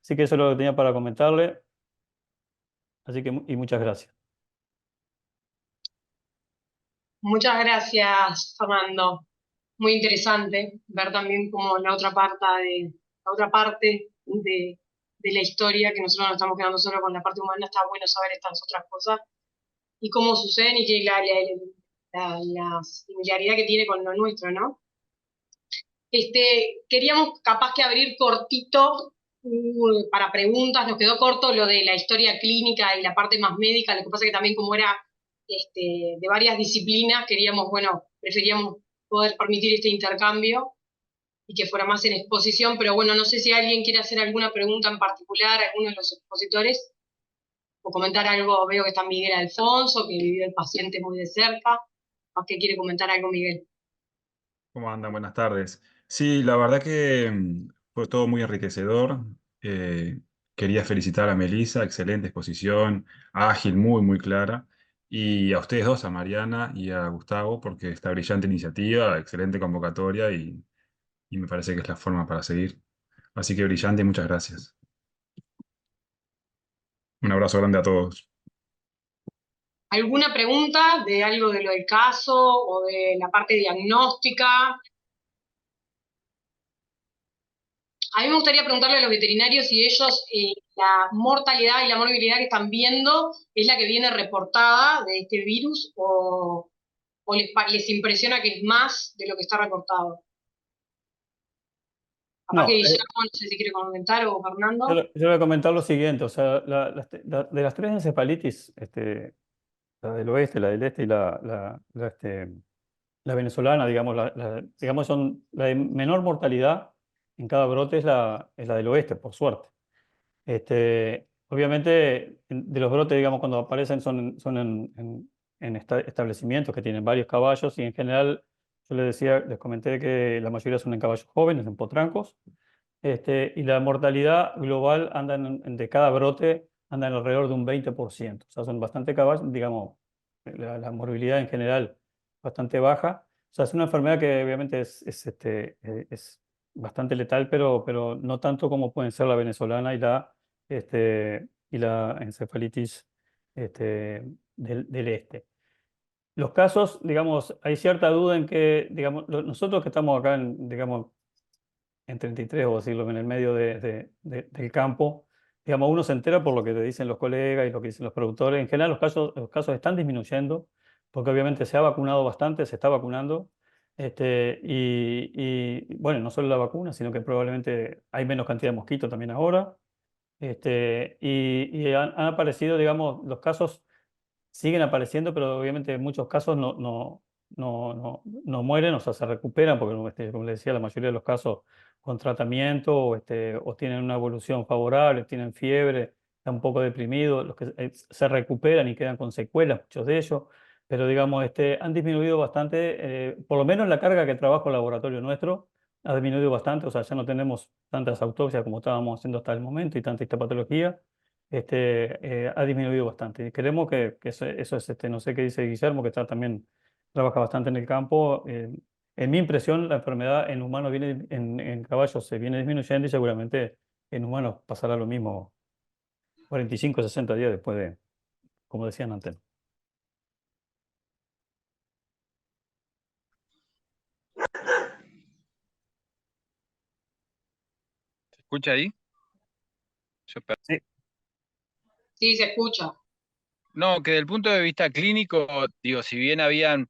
Así que eso es lo que tenía para comentarle. Así que, y muchas gracias. Muchas gracias, Fernando. Muy interesante ver también como la otra parte de la historia, que nosotros nos estamos quedando solo con la parte humana. Está bueno saber estas otras cosas y cómo suceden y que la similaridad que tiene con lo nuestro, ¿no? Queríamos capaz que abrir cortito para preguntas. Nos quedó corto lo de la historia clínica y la parte más médica. Lo que pasa que también como era de varias disciplinas, preferíamos poder permitir este intercambio y que fuera más en exposición, pero bueno, no sé si alguien quiere hacer alguna pregunta en particular, alguno de los expositores, o comentar algo. Veo que está Miguel Alfonso, que vive el paciente muy de cerca. ¿O qué quiere comentar algo, Miguel? ¿Cómo andan? Buenas tardes. Sí, la verdad que fue todo muy enriquecedor. Quería felicitar a Melissa, excelente exposición, ágil, muy, muy clara. Y a ustedes dos, a Mariana y a Gustavo, porque esta brillante iniciativa, excelente convocatoria y me parece que es la forma para seguir. Así que brillante, muchas gracias. Un abrazo grande a todos. ¿Alguna pregunta de algo de lo del caso o de la parte diagnóstica? A mí me gustaría preguntarle a los veterinarios si ellos, la mortalidad y la morbilidad que están viendo es la que viene reportada de este virus o les impresiona que es más de lo que está reportado. Capaz No, que Guillermo, no sé si quiere comentar, o Fernando. yo voy a comentar lo siguiente, o sea, de las tres encefalitis, la del oeste, la del este y la venezolana, digamos, digamos son la de menor mortalidad en cada brote es la del oeste, por suerte. Obviamente, de los brotes, digamos, cuando aparecen son en establecimientos que tienen varios caballos y en general, yo les comenté que la mayoría son en caballos jóvenes, en potrancos, y la mortalidad global anda de cada brote anda en alrededor de un 20%. O sea, son bastante caballos, digamos, la morbilidad en general bastante baja. O sea, es una enfermedad que obviamente es bastante letal, pero no tanto como pueden ser la venezolana y la encefalitis del este. Los casos, digamos, hay cierta duda en que, digamos, nosotros que estamos acá digamos, en 33, o decirlo, en el medio del campo, digamos, uno se entera por lo que te dicen los colegas y lo que dicen los productores. En general, los casos están disminuyendo, porque obviamente se ha vacunado bastante, se está vacunando, bueno, no solo la vacuna, sino que probablemente hay menos cantidad de mosquitos también ahora, y han aparecido, digamos, los casos siguen apareciendo, pero obviamente en muchos casos no mueren, o sea, se recuperan, porque como les decía, la mayoría de los casos con tratamiento o tienen una evolución favorable, tienen fiebre, están un poco deprimidos, los que se recuperan y quedan con secuelas, muchos de ellos, pero digamos, han disminuido bastante, por lo menos la carga que trabaja el laboratorio nuestro ha disminuido bastante, o sea, ya no tenemos tantas autopsias como estábamos haciendo hasta el momento y tanta histopatología. Ha disminuido bastante. Y creemos que eso es, no sé qué dice Guillermo, que trabaja bastante en el campo. En mi impresión, la enfermedad en humanos en caballos se viene disminuyendo y seguramente en humanos pasará lo mismo 45 o 60 días después como decían antes. ¿Se escucha ahí? Sí. Sí, se escucha. No, que desde el punto de vista clínico, digo, si bien habían,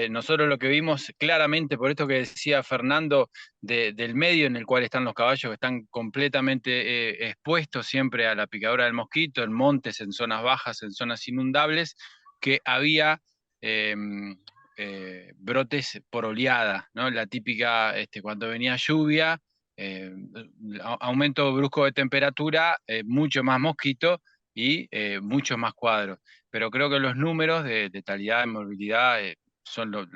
nosotros lo que vimos claramente, por esto que decía Fernando, del medio en el cual están los caballos, que están completamente expuestos siempre a la picadura del mosquito, en montes, en zonas bajas, en zonas inundables, que había brotes por oleada, ¿no? La típica, cuando venía lluvia, aumento brusco de temperatura, mucho más mosquito y muchos más cuadros. Pero creo que los números de letalidad y morbilidad son los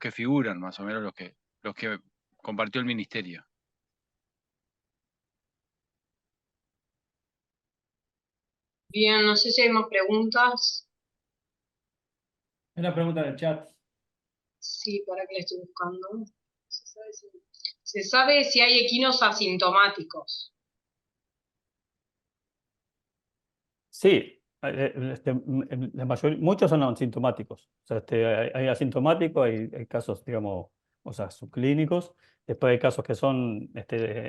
que figuran, más o menos los que compartió el ministerio. Bien, no sé si hay más preguntas. Hay una pregunta en el chat. Sí, para que la estoy buscando. Se sabe si hay equinos asintomáticos. Sí, muchos son asintomáticos. O sea, hay asintomáticos, hay casos, digamos, o sea, subclínicos. Después hay casos que son,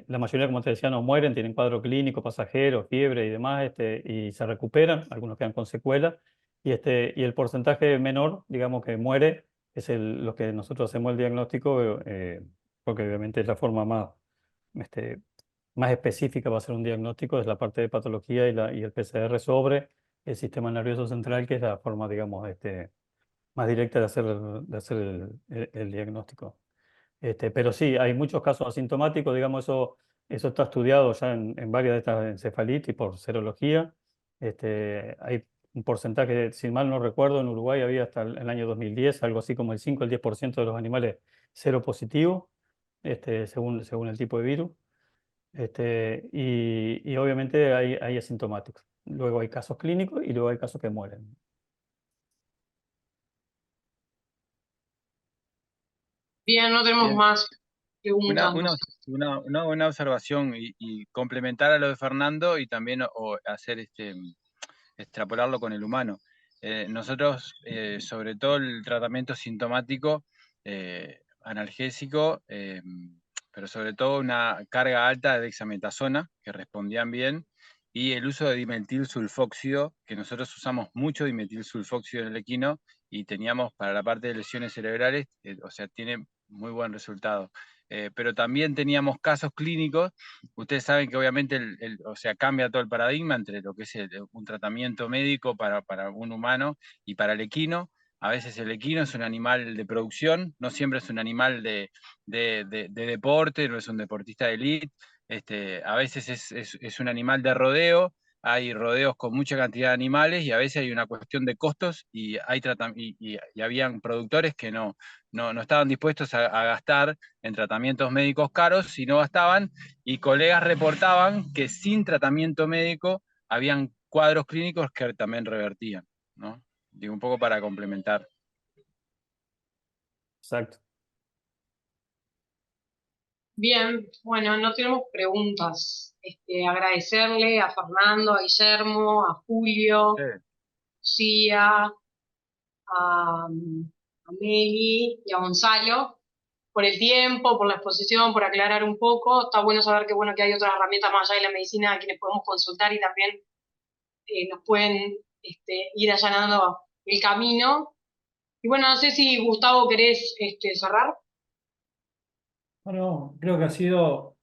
la mayoría, como te decía, no mueren, tienen cuadro clínico, pasajero, fiebre y demás, y se recuperan, algunos quedan con secuelas. Y el porcentaje menor, digamos, que muere, es lo que nosotros hacemos el diagnóstico, porque obviamente es la forma más específica para hacer un diagnóstico, es la parte de patología y el PCR sobre el sistema nervioso central, que es la forma, digamos, más directa de hacer el diagnóstico. Pero sí, hay muchos casos asintomáticos, digamos, eso está estudiado ya en varias de estas encefalitis por serología. Hay un porcentaje, si mal no recuerdo, en Uruguay había hasta el año 2010, algo así como el 5 o el 10% de los animales seropositivos, según el tipo de virus. Y obviamente hay asintomáticos. Luego hay casos clínicos y luego hay casos que mueren. Bien, no tenemos Bien. más Una, preguntamos. una buena observación y complementar a lo de Fernando y también hacer extrapolarlo con el humano. Nosotros, sobre todo el tratamiento sintomático, analgésico, pero sobre todo una carga alta de dexametasona, que respondían bien, y el uso de dimetilsulfóxido, que nosotros usamos mucho dimetilsulfóxido en el equino, y teníamos para la parte de lesiones cerebrales, o sea, tiene muy buen resultado. Pero también teníamos casos clínicos. Ustedes saben que obviamente o sea, cambia todo el paradigma entre lo que es un tratamiento médico para un humano y para el equino. A veces el equino es un animal de producción, no siempre es un animal de deporte, no es un deportista de élite. A veces es un animal de rodeo. Hay rodeos con mucha cantidad de animales y a veces hay una cuestión de costos y, y habían productores que no estaban dispuestos a gastar en tratamientos médicos caros si no gastaban, y colegas reportaban que sin tratamiento médico habían cuadros clínicos que también revertían, ¿no? Digo, un poco para complementar. Exacto. Bien, bueno, no tenemos preguntas. Agradecerle a Fernando, a Guillermo, a Julio, Sí. Lucía, a Meli y a Gonzalo por el tiempo, por la exposición, por aclarar un poco. Está bueno saber que, bueno, que hay otras herramientas más allá de la medicina a quienes podemos consultar y también nos pueden ir allanando el camino. Y bueno, no sé si Gustavo querés cerrar. Bueno, creo que ha sido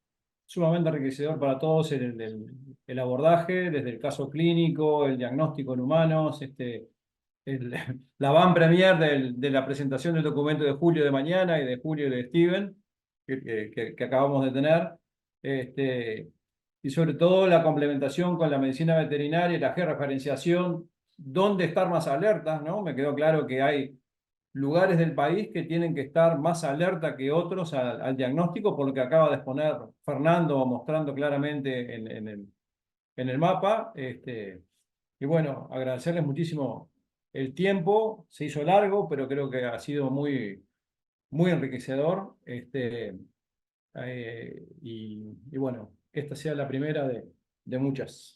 sumamente enriquecedor para todos el abordaje, desde el caso clínico, el diagnóstico en humanos, el- la van premier de la presentación del documento de Julio de mañana y de Julio y de Steven, que acabamos de tener, y sobre todo la complementación con la medicina veterinaria y la georreferenciación, dónde estar más alertas, ¿no? Me quedó claro que hay lugares del país que tienen que estar más alerta que otros al diagnóstico, por lo que acaba de exponer Fernando, mostrando claramente en el mapa. Y bueno, agradecerles muchísimo el tiempo. Se hizo largo, pero creo que ha sido muy enriquecedor. Y bueno, que esta sea la primera de muchas.